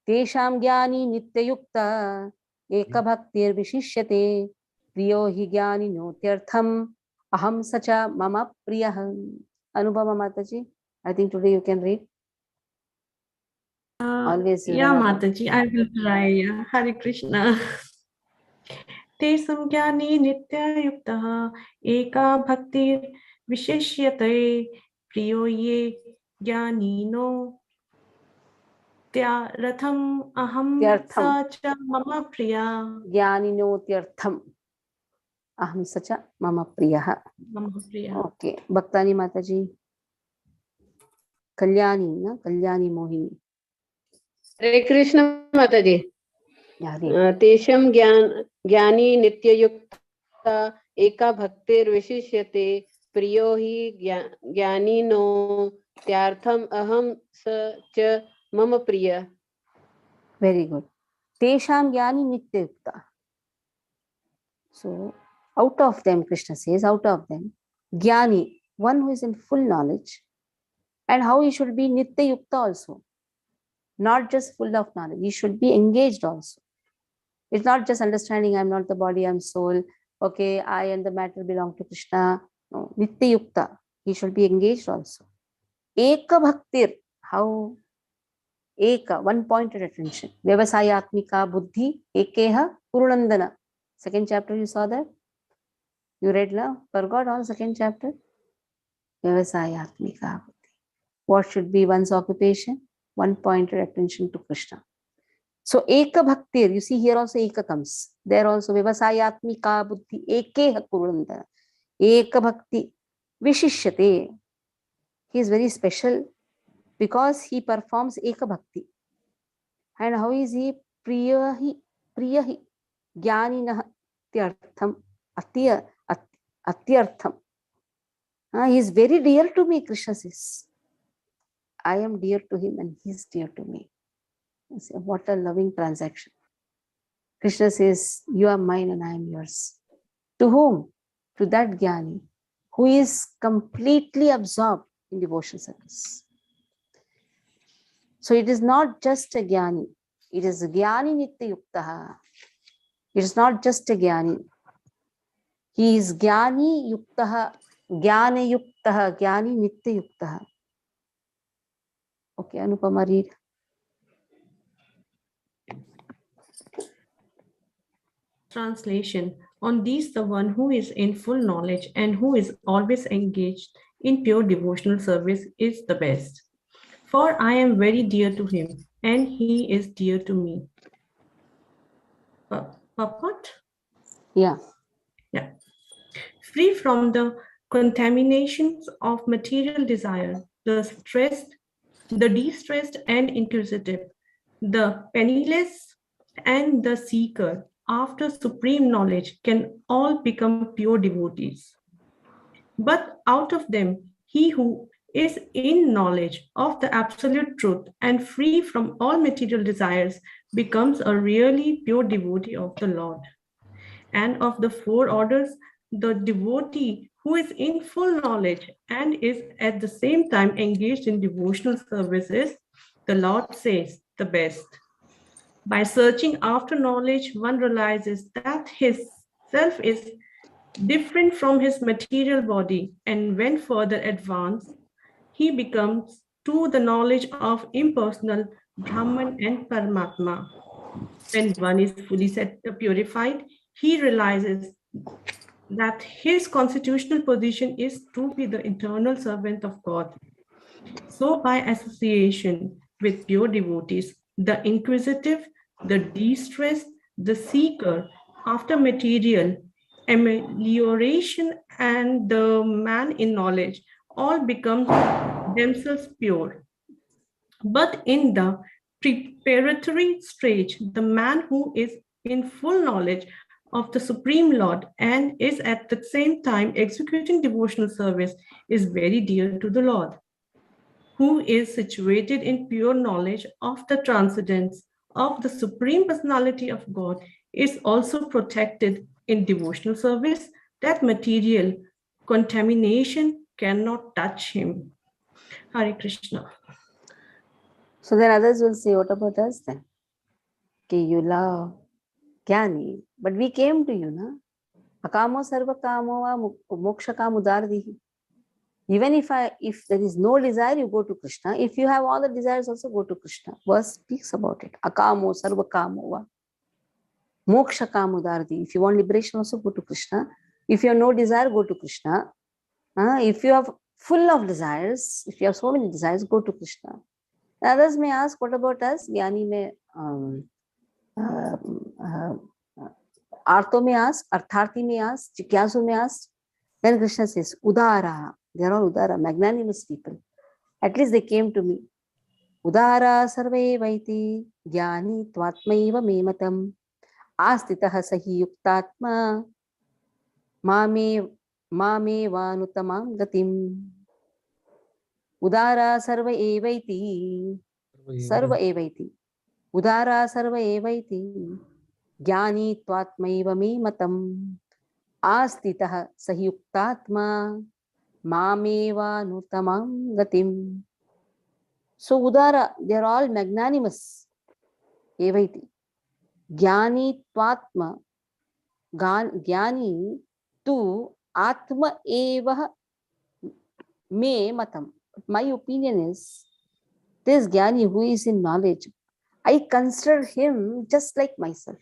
Tesham Jnani nityayukta eka bhaktir vishishyate. Priyo Jnani nyotyartham aham sacha mama priyah. Anubhava Mataji, I think today you can read. Always. Yeah, Mataji, I will try. Hare Krishna. Tesam jnani nitya yukta eka bhaktir vishishyate priyo ye jnanino tyartham aham sacha mama priya. Jnanino tyartham aham sacha mama priya. Mama priya. Okay. Bhaktani Mataji. Kalyani, na? Kalyani Mohini. Hare Krishna Mataji. Tesham Jnani Nityayukta Eka Bhaktir Vishishyate Priyo Hi Jnanino Tyartham Aham Sa Cha Mama Priya. Very good. Tesham Gyani Nityayukta. So, out of them, Krishna says, out of them, Gyani, one who is in full knowledge, and how he should be Nityayukta also. Not just full of knowledge, he should be engaged also. It's not just understanding I'm not the body, I'm soul. Okay, I and the matter belong to Krishna. No, Nityayukta, he should be engaged also. Eka Bhaktir, how? Eka, one-pointed attention. Vyavasayatmika buddhi, ekeha purnandana. Second chapter, you saw that? You read now? Forgot all second chapter? Vyavasayatmika buddhi. What should be one's occupation? One-pointed attention to Krishna. So, eka bhaktir, you see here also eka comes. There also, vyavasayatmika buddhi, ekeha purnandana. Eka bhakti, vishishyate. He is very special because he performs eka bhakti. And how is he? Priyahi, jnaninaha tyartham, atyartham. He is very dear to me, Krishna says. I am dear to him and he is dear to me. What a loving transaction. Krishna says, you are mine and I am yours. To whom? To that jnani who is completely absorbed in devotional service. So it is not just a jnani. It is a jnani nityayuktaha. It is not just a jnani. He is jnani yuktaha, jnana yuktaha, jnani nityayuktaha. Okay, Anupama, read. Translation. On these, the one who is in full knowledge and who is always engaged in pure devotional service is the best. For I am very dear to him and he is dear to me. Purport? Yeah. Yeah. Free from the contaminations of material desire, the stressed, the distressed and inquisitive, the penniless and the seeker after supreme knowledge can all become pure devotees. But out of them, he who is in knowledge of the absolute truth and free from all material desires becomes a really pure devotee of the Lord. And of the four orders, the devotee who is in full knowledge and is at the same time engaged in devotional services, the Lord says, the best. By searching after knowledge, one realizes that his self is different from his material body, and when further advanced, he becomes to the knowledge of impersonal Brahman and Paramatma. When one is fully purified, he realizes that his constitutional position is to be the eternal servant of God. So by association with pure devotees, the inquisitive, the distressed, the seeker after material amelioration and the man in knowledge all become themselves pure. But in the preparatory stage, the man who is in full knowledge of the Supreme Lord and is at the same time executing devotional service is very dear to the Lord, who is situated in pure knowledge of the transcendence of the Supreme Personality of God, is also protected in devotional service that material contamination cannot touch him. Hare Krishna. So then others will say, what about us then? Okay, you love Jnani, but we came to you, na? Akamo sarva kamo va moksha kam udardihi. Even if there is no desire, you go to Krishna. If you have all the desires, also go to Krishna. Verse speaks about it. Akamo sarva kamo va moksha kam udardihi. If you want liberation, also go to Krishna. If you have no desire, go to Krishna. If you have full of desires, if you have so many desires, go to Krishna. Others may ask, what about us? Jnani may Artho may ask, Artharthi may ask, Jigyasu may ask. Then Krishna says, Udara. They are all Udara, magnanimous people. At least they came to me. Udara sarve vaiti jnani tvatmaiva mematam astitaha sahi yuktatma mame vanutamam gatim. Udara sarva evaiti. Sarva evaiti. Udara sarva evaiti jnani tvatmaiva me matam astitah sahyuktatma mameva nutamam gatim. So Udara, they are all magnanimous. Evaiti. Jnani tvatma, jnani tu atma eva me matam. My opinion is, this jnani who is in knowledge, I consider him just like myself.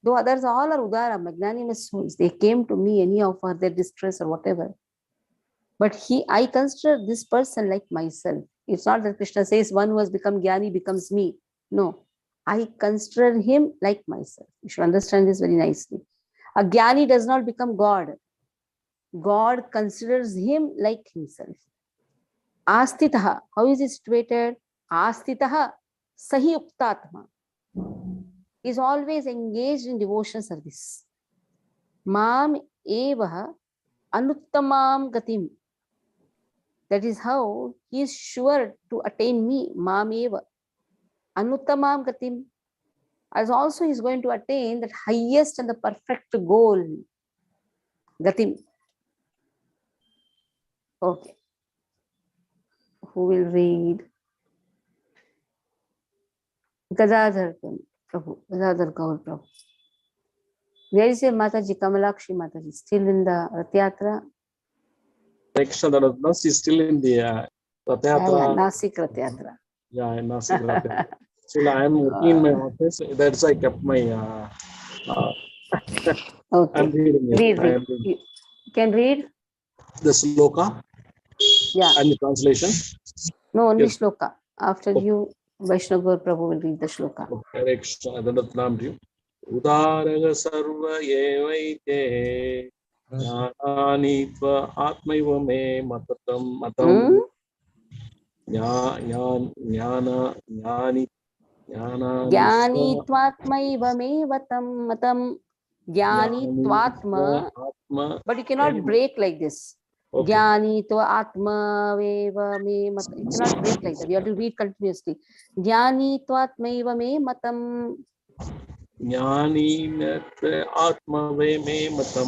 Though others all are Udara, magnanimous souls, they came to me anyhow for their distress or whatever. But I consider this person like myself. It's not that Krishna says one who has become jnani becomes me. No, I consider him like myself. You should understand this very nicely. A jnani does not become God. God considers him like himself. Astitaha, how is he situated? Astitaha sahi uktatma, is always engaged in devotional service. Mam eva anuttamam gatim, that is how he is sure to attain me. Mam eva anuttamam gatim, as also he is going to attain that highest and the perfect goal, gatim. Okay, who will read? Gadadhar Prabhu, Gadadhar Gaur Prabhu. Where is your Mataji, Kamalakshi Mataji? Still in the Rath Yatra? No, she's still in the Rath Yatra. Nasik Rath Yatra. Yeah, in Nasik Rath Yatra. Still, I am working in my office. That's why I kept my. Okay. I'm reading it. Read. You can read the sloka. Yeah. And the translation. No, only Yes. shloka. After you, Vaishnava Prabhu will read the shloka. Hare Krishna. Udaraga sarva evaite jnani tva atmaiva me matam jnani Jnani tvatmaiva me matam jnani tvatma. But you cannot break like this. Jnani tvatma veva me matam. You cannot break like that. You have to read continuously. Jnani tvatmaiva me matam. Jnani atma ve me matam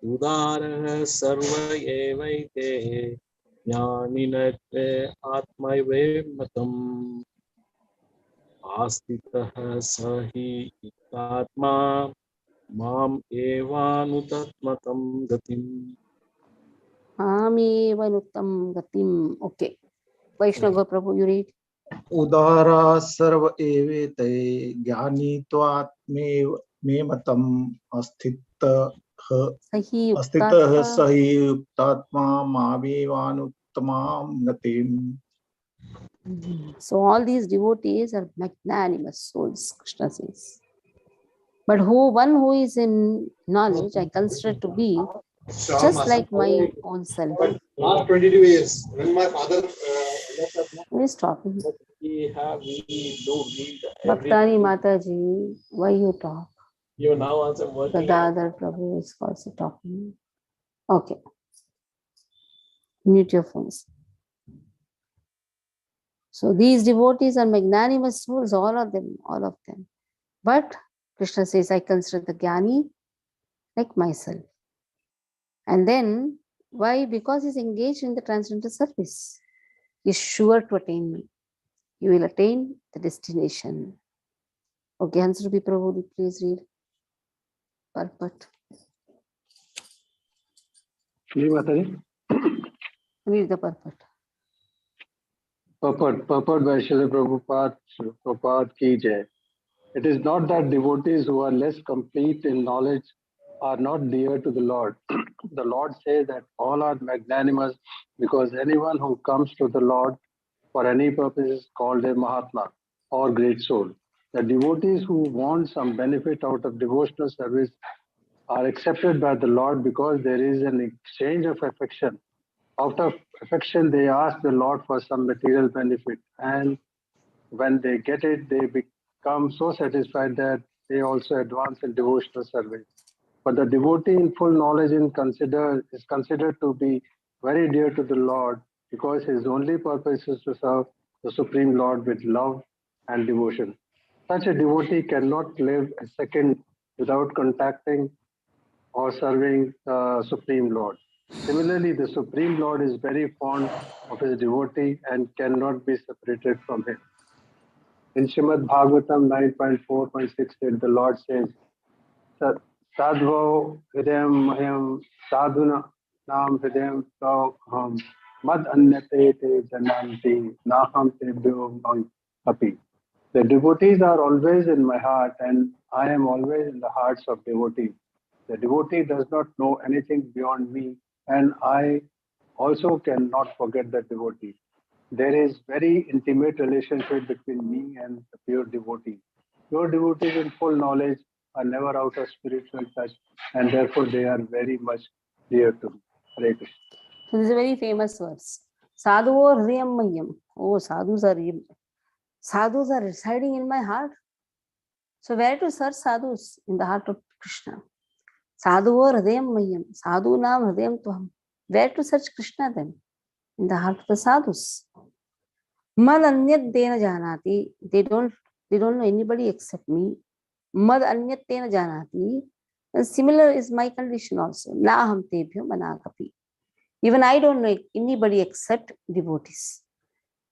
udara sarva evaite jnani atma ve matam astitah sahi atma mam evanutatmatam gatim. Mamevanutam gatim. Okay. Vaishnava Prabhu, you read. उदारा सर्व एवेते ज्ञानी त्वात्मेव मे मतम अस्थितः सहि युक्तात्मा मामेवानुत्तमां गतिम्. So all these devotees are magnanimous souls, Krishna says. But one who is in knowledge, I consider to be just like my own self. Last 22 years, when my father Who is talking? we do read Bhaktani Mataji, why you talk? You now also working. Gadadhar Prabhu is also talking. Okay. Mute your phones. So these devotees are magnanimous souls, all of them. But Krishna says, I consider the jnani like myself. And then, why? Because he's engaged in the transcendental service. He's sure to attain me. You will attain the destination. Okay, Hansarupi Prabhu, please read. Purport. Read the purport. Purport by Srila Prabhupada ki jai. It is not that devotees who are less complete in knowledge are not dear to the Lord. The Lord says that all are magnanimous because anyone who comes to the Lord for any purpose is called a Mahatma or great soul. The devotees who want some benefit out of devotional service are accepted by the Lord because there is an exchange of affection. Out of affection, they ask the Lord for some material benefit, and when they get it, they become so satisfied that they also advance in devotional service. But the devotee in full knowledge is considered to be very dear to the Lord because his only purpose is to serve the Supreme Lord with love and devotion. Such a devotee cannot live a second without contacting or serving the Supreme Lord. Similarly, the Supreme Lord is very fond of his devotee and cannot be separated from him. In Srimad Bhagavatam 9.4.6, the Lord says, Sadhvo hridayam mahyam sadhuna nam hridayam ham mad anyate te jananti naham tebhyo api. The devotees are always in my heart and I am always in the hearts of devotees. The devotee does not know anything beyond me and I also cannot forget the devotee. There is very intimate relationship between me and the pure devotee. Pure devotees in full knowledge are never out of spiritual touch and therefore they are very much dear to me. Hare Krishna. So this is a very famous verse. Sadhuvo hridayam mahyam. Oh, sadhus are residing in my heart. So where to search sadhus? In the heart of Krishna. Sadhuvo hridayam mahyam. Sadhu nam hridayam tuham. Where to search Krishna then? In the heart of the sadhus. Mad anyat tena janati. They don't know anybody except me. Mad anyat tena janati. And similar is my condition also. Naham tebhyo manakapi. Even I don't know anybody except devotees.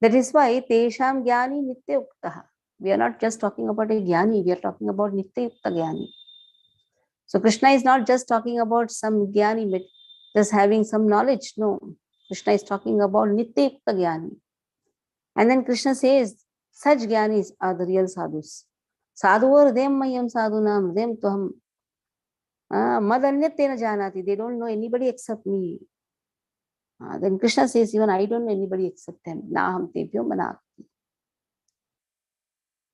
That is why tesham jnani nitya uktaha. We are not just talking about a jnani, we are talking about nitya yukta jnani. So Krishna is not just talking about some jnani, just having some knowledge. No, Krishna is talking about nitya yukta jnani. And then Krishna says, such jnanis are the real sadhus. Sadhuvar dem mayam sadhunam dem tuham. Mad anyatena janati. They don't know anybody except me. Then Krishna says, even I don't know anybody except them. Naham tebhyo manakti.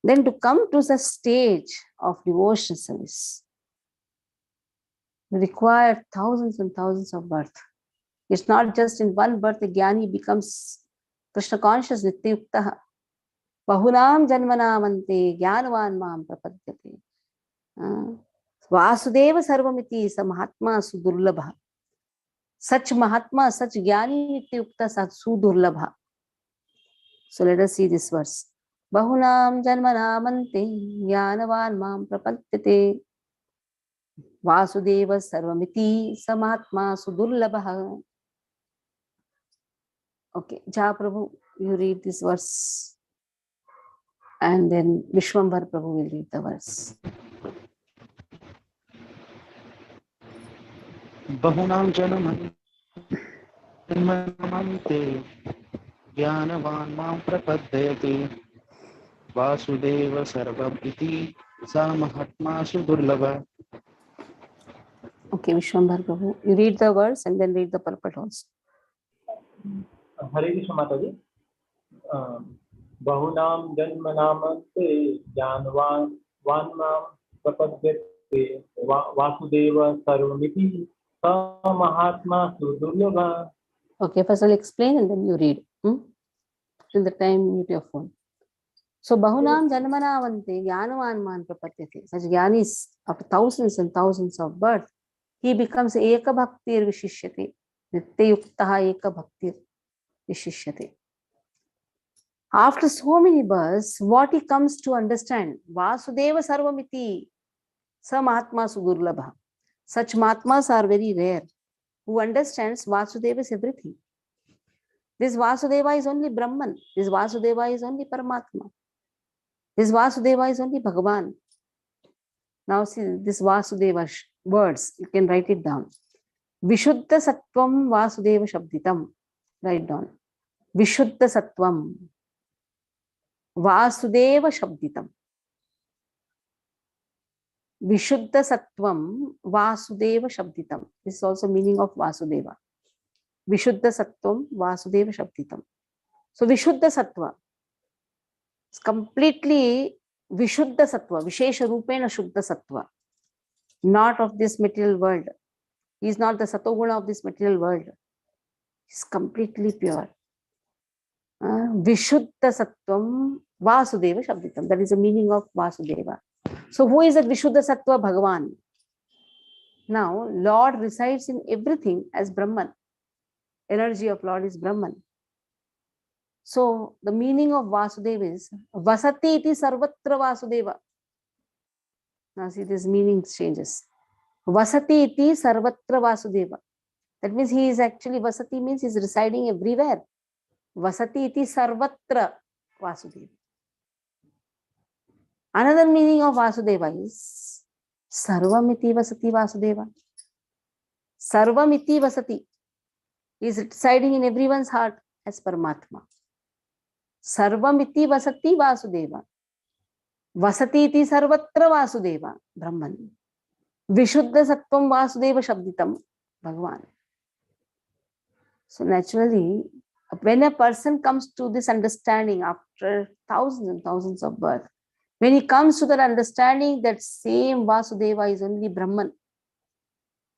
Then to come to the stage of devotional service, we require thousands and thousands of births. It's not just in one birth a jnani becomes Krishna conscious, nitya yuktaha. Bahunam janmanamante jnanavan mam prapadyate. Vasudeva sarvamiti sa mahatma sudurlabha. Such mahatma, such jnani nitya yukta sa sudurlabha. So let us see this verse. Bahunam janmanamante jnanavan mam prapadyate. Vasudeva sarvamiti sa mahatma sudurlabha. Okay, Ja Prabhu, you read this verse. And then Vishwambar Prabhu will read the verse. Bahunam janamante jnanavan mam prapadyate Vasudeva sarvam iti sa mahatma sudurlabha. Okay, Vishwambar Prabhu, you read the verse and then read the purport also. Hare Krishna Mataji. Bahunam janmanamante janvan vanam prapadyate vasudeva sarvamiti sa mahatma sudurlabha. Okay, first I'll explain and then you read. Till the time mute your phone. So Bahunam janmanamante jnanavan man prapadyate. Such jnanis after thousands and thousands of birth, he becomes eka bhaktir vishishyate. Nitya yuktaha eka bhaktir vishishyate. After so many births, what he comes to understand, Vasudeva sarvamiti sa mahatma sudurlabha. Such mahatmas are very rare. Who understands Vasudeva is everything. This Vasudeva is only Brahman. This Vasudeva is only Paramatma. This Vasudeva is only Bhagavan. Now see this Vasudeva words, you can write it down. Vishuddha Sattvam Vasudeva Shabditam. Write down. Vishuddha Sattvam Vasudeva Shabditam. Vishuddha Sattvam Vasudeva Shabditam. This is also meaning of Vasudeva. Vishuddha Sattvam Vasudeva Shabditam. So Vishuddha Sattva is completely Vishuddha Sattva, Vishesha Rupena Shuddha Sattva, not of this material world. He is not the Satoguna of this material world. He is completely pure. Vishuddha Sattvam Vasudeva Shabditam. That is the meaning of Vasudeva. So who is that Vishuddha Sattva? Bhagavan. Now, Lord resides in everything as Brahman. Energy of Lord is Brahman. So the meaning of Vasudeva is Vasati iti sarvatra Vasudeva. Now see, this meaning changes. Vasati iti sarvatra Vasudeva. That means he is actually, Vasati means he is residing everywhere. Vasati iti sarvatra Vasudeva. Another meaning of Vasudeva is Sarvamiti Vasati Vasudeva. Sarvamiti Vasati. He is residing in everyone's heart as Paramatma. Sarvamiti Vasati Vasudeva. Vasati iti sarvatra Vasudeva. Brahman. Vishuddha Sattvam Vasudeva Shabditam. Bhagavan. So naturally, when a person comes to this understanding after thousands and thousands of births, when he comes to that understanding that same Vasudeva is only Brahman.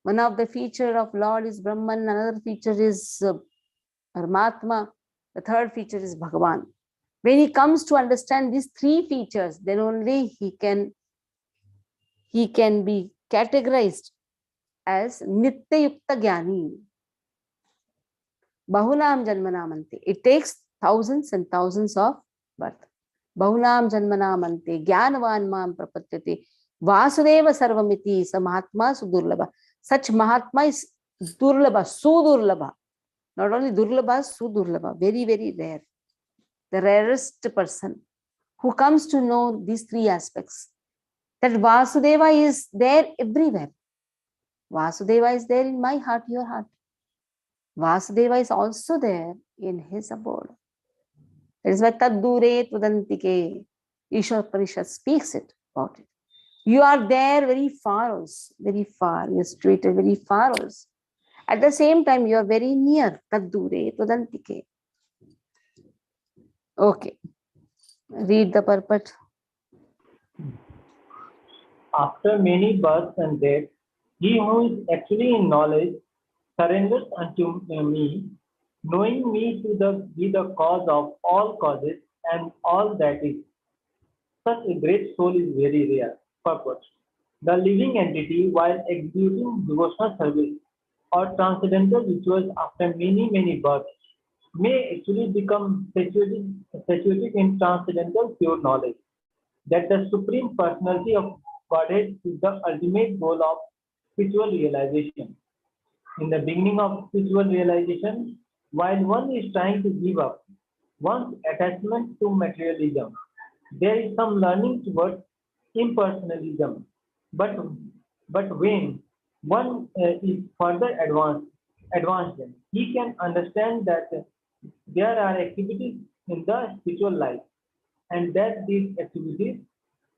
One of the feature of Lord is Brahman, another feature is Paramatma, the third feature is Bhagavan. When he comes to understand these three features, then only he can be categorized as Nitya Yukta Jnani. Bahunam Janmanamante. It takes thousands and thousands of birth. Bahunam Janmanamante. Jnanavan Mam Prapatyate. Vasudeva Sarvamiti. Sa Mahatma Sudurlabha. Such Mahatma is Durlabha, Sudurlabha. Not only Durlabha, Sudurlabha. Very, very rare. The rarest person who comes to know these three aspects. That Vasudeva is there everywhere. Vasudeva is there in my heart, your heart. Vasudeva is also there in his abode. That is why Taddure Tudantike. Ishwar Parishad speaks it about it. You are there very far also, very far. You are situated very far also. At the same time, you are very near. Taddure Tudantike. Okay. Read the purport. After many births and deaths, he who is actually in knowledge surrenders unto me, knowing me to be the cause of all causes and all that is. Such a great soul is very rare. Purpose. The living entity, while executing devotional service or transcendental rituals after many, many births, may actually become saturated in transcendental pure knowledge that the Supreme Personality of Godhead is the ultimate goal of spiritual realization. In the beginning of spiritual realization, while one is trying to give up one's attachment to materialism, there is some learning towards impersonalism. But when one is further advanced, he can understand that there are activities in the spiritual life and that these activities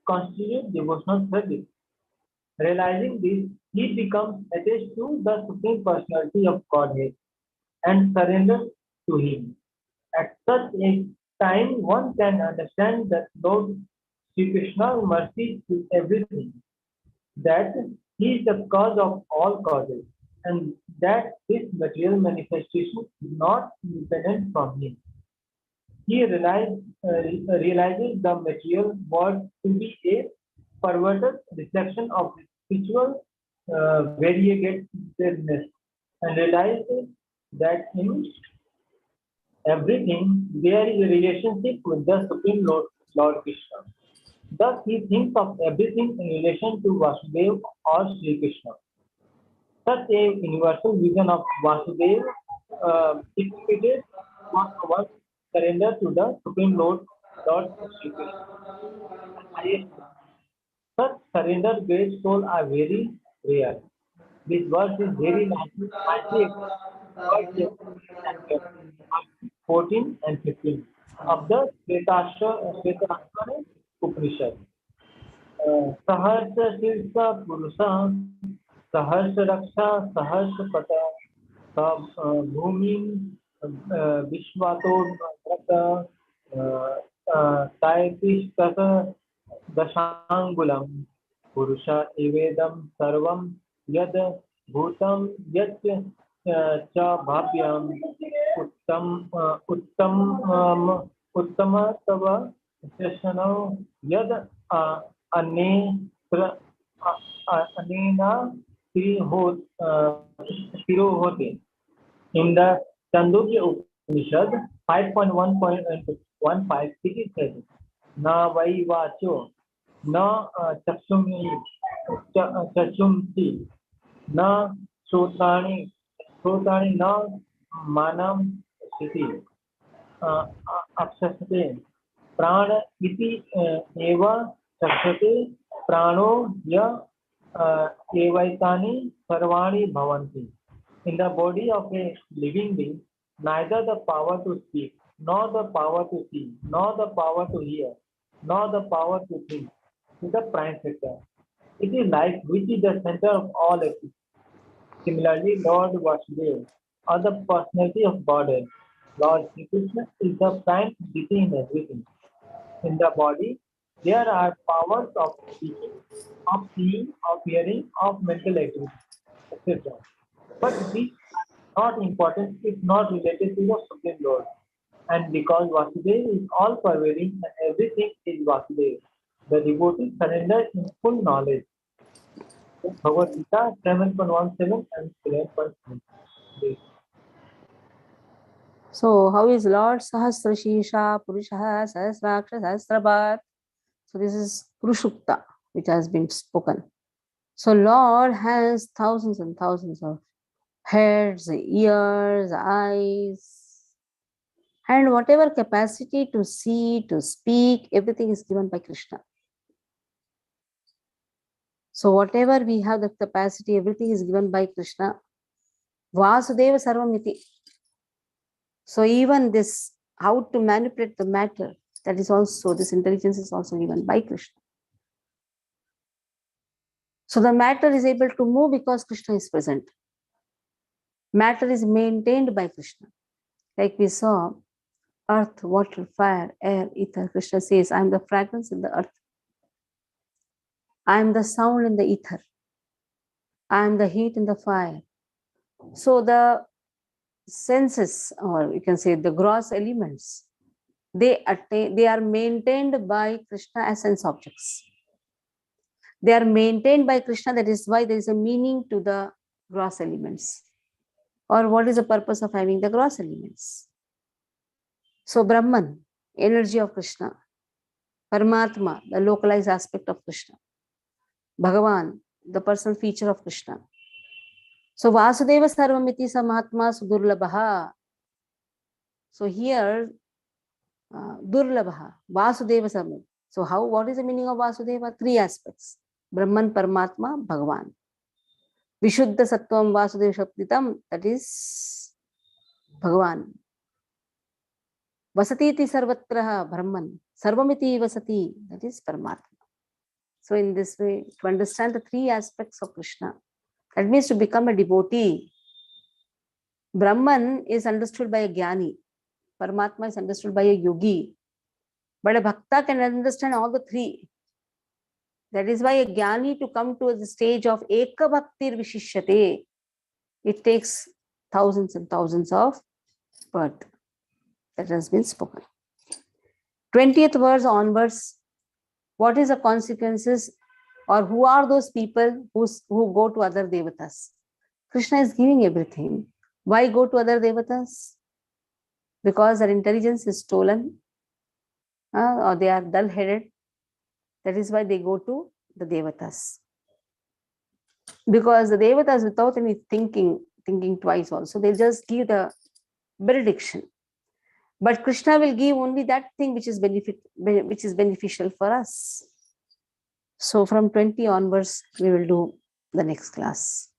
constitute devotional service. Realizing this, he becomes attached to the Supreme Personality of Godhead and surrenders to him. At such a time, one can understand that Lord Sri Krishna's mercy is everything, that he is the cause of all causes, and that this material manifestation is not independent from him. He realizes the material world to be a perverted reflection of spiritual variegatedness and realizes that in everything there is a relationship with the Supreme Lord Krishna. Thus he thinks of everything in relation to Vasudeva or Sri Krishna. Such a universal vision of Vasudeva dictated one surrender to the Supreme Lord Sri Krishna. Such surrender great souls are very rare. This verse is very nicely 14 and 15 of the Shvetashvara Upanishad. Saharsa Shirsa Purusa Saharsa Raksha Saharsa Pata Bhumi Vishwato Brata Taitishkata Dashangulam Purusha Evedam Sarvam Yad Bhutam Yat Cha Bhavyam Uttama Tava Seshanam Yad Anena Sirohote. In the Chandogya Upanishad 5.1.15 it says, Na vai vacho, na chachumti, na sotani, na manam siti, apsasate, prana iti eva chakshate, prano ya evaitani sarvani bhavanti. In the body of a living being, neither the power to speak, nor the power to see, nor the power to hear, nor the power to think is the prime factor. It is life which is the center of all activity. Similarly, Lord Vasudeva, or the personality of Godhead, Lord Sri Krishna is the prime entity in everything. In the body, there are powers of speaking, of seeing, of hearing, of mental activity, etc. But these are not important if not related to the Supreme Lord. And because Vasudeva is all pervading and everything is Vasudeva, the devotee surrenders in full knowledge. Bhagavad Gita 7.17 and 7.7. So how is Lord Sahasrashisha Purushaha Sahasraksha Sahasrabhat? So this is Purushukta which has been spoken. So Lord has thousands and thousands of heads, ears, eyes, and whatever capacity to see, to speak, everything is given by Krishna. So whatever we have the capacity, everything is given by Krishna. Vasudeva Sarvamiti. So even this, how to manipulate the matter, that is also, this intelligence is also given by Krishna. So the matter is able to move because Krishna is present. Matter is maintained by Krishna. Like we saw, earth, water, fire, air, ether. Krishna says, I am the fragrance in the earth. I am the sound in the ether. I am the heat in the fire. So the senses, or you can say the gross elements, they are maintained by Krishna as sense objects. They are maintained by Krishna. That is why there is a meaning to the gross elements. Or what is the purpose of having the gross elements? So Brahman, energy of Krishna. Paramatma, the localized aspect of Krishna. Bhagavan, the personal feature of Krishna. So Vasudeva Sarvamiti Samahatma Sudurlabha. So here, Durlabha, Vasudeva Sarvamiti. So what is the meaning of Vasudeva? Three aspects. Brahman, Paramatma, Bhagavan. Vishuddha Sattvam Vasudeva Shaktitam, that is Bhagavan. Vasatiti Sarvatraha, Brahman. Sarvamiti Vasati, that is Paramatma. So in this way, to understand the three aspects of Krishna, that means to become a devotee. Brahman is understood by a jnani. Paramatma is understood by a yogi. But a bhakta can understand all the three. That is why a jnani to come to the stage of Eka Bhaktir Vishishyate, it takes thousands and thousands of birth. That has been spoken. 20th verse onwards, what is the consequences, or who are those people who go to other devatas? Krishna is giving everything. Why go to other devatas? Because their intelligence is stolen, or they are dull-headed. That is why they go to the devatas. Because the devatas, without any thinking twice also, they'll just give the benediction. But Krishna will give only that thing which is beneficial for us. So from 20 onwards, we will do the next class.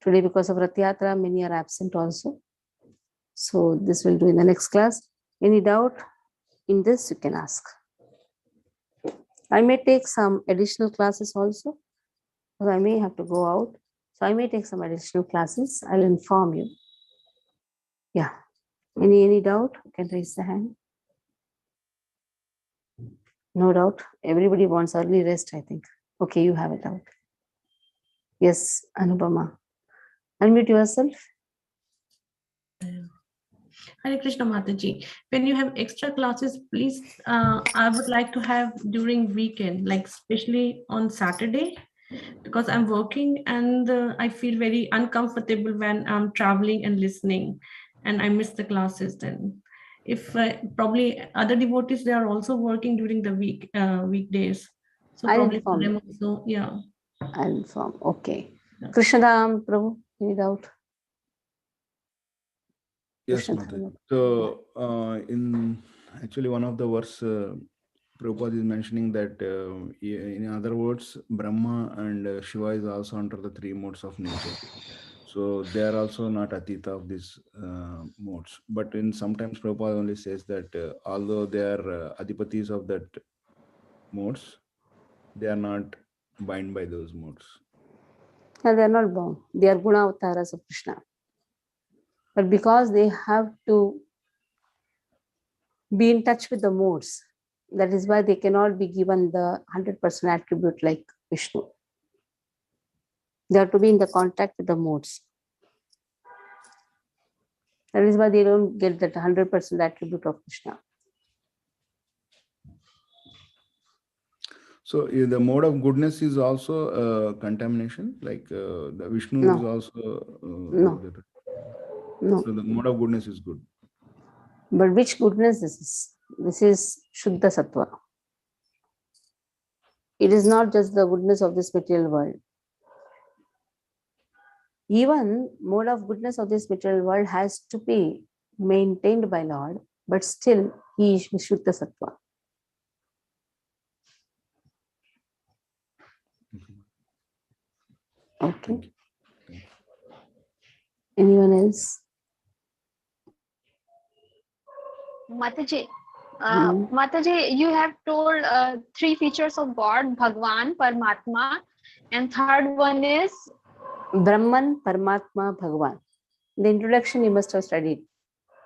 Today, because of Rath Yatra, many are absent also. So this will do in the next class. Any doubt in this, you can ask. I may take some additional classes also, because I may have to go out. So I may take some additional classes. I'll inform you. Yeah. Any doubt? You can raise the hand. No doubt. Everybody wants early rest, I think. Okay, you have it out. Yes, Anupama. Unmute yourself. Hare Krishna Mataji. When you have extra classes, please, I would like to have during weekend, like especially on Saturday, because I'm working and I feel very uncomfortable when I'm traveling and listening. and I miss the classes, then if probably other devotees, they are also working during the weekdays. So I'll probably for inform them you. also, yeah. I'll inform. Okay. Yeah. Krishnadam, Prabhu, any doubt? Yes, Krishnadam. Mataji. So, in actually one of the verse, Prabhupada is mentioning that, in other words, Brahma and Shiva is also under the three modes of nature. So they are also not atita of these modes. But in sometimes Prabhupada only says that although they are adhipatis of that modes, they are not bound by those modes. No, they are not bound. They are guna avatars of Krishna. But because they have to be in touch with the modes, that is why they cannot be given the 100% attribute like Vishnu. They have to be in the contact with the modes. That is why they don't get that 100% attribute of Krishna. So the mode of goodness is also contamination, like the Vishnu No. is also No. No. So the mode of goodness is good. But which goodness this is? This is Shuddha Sattva. It is not just the goodness of this material world. Even mode of goodness of this material world has to be maintained by Lord, but still he is Shuddha Sattva. Okay. Anyone else? Mataji, Mataji, you have told three features of God: Bhagwan, Paramatma, and third one is Brahman, Paramatma, Bhagavan. In the introduction you must have studied.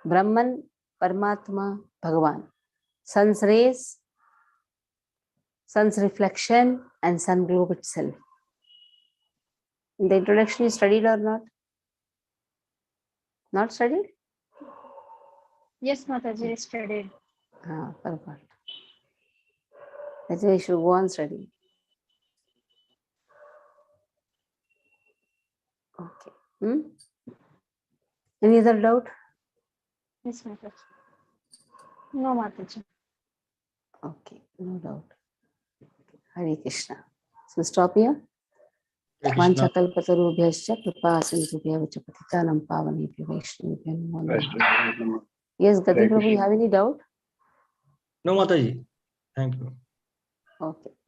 Brahman, Paramatma, Bhagavan. Sun's rays, sun's reflection, and sun globe itself. In the introduction you studied or not? Not studied? yes, Mataji, I studied. Perfect. That's why you should go on studying. Okay. Any other doubt? Yes, Mataji. No, Mataji. Okay, no doubt. Hare Krishna. So stop here. Vanchakalpatarubhyascha kripa sindhubhya vichapatitanam pavanebhyo vaishnavibhyo namo namaha. Yes, Gati Prabhu, you have any doubt? No, Mataji. Thank you. Okay.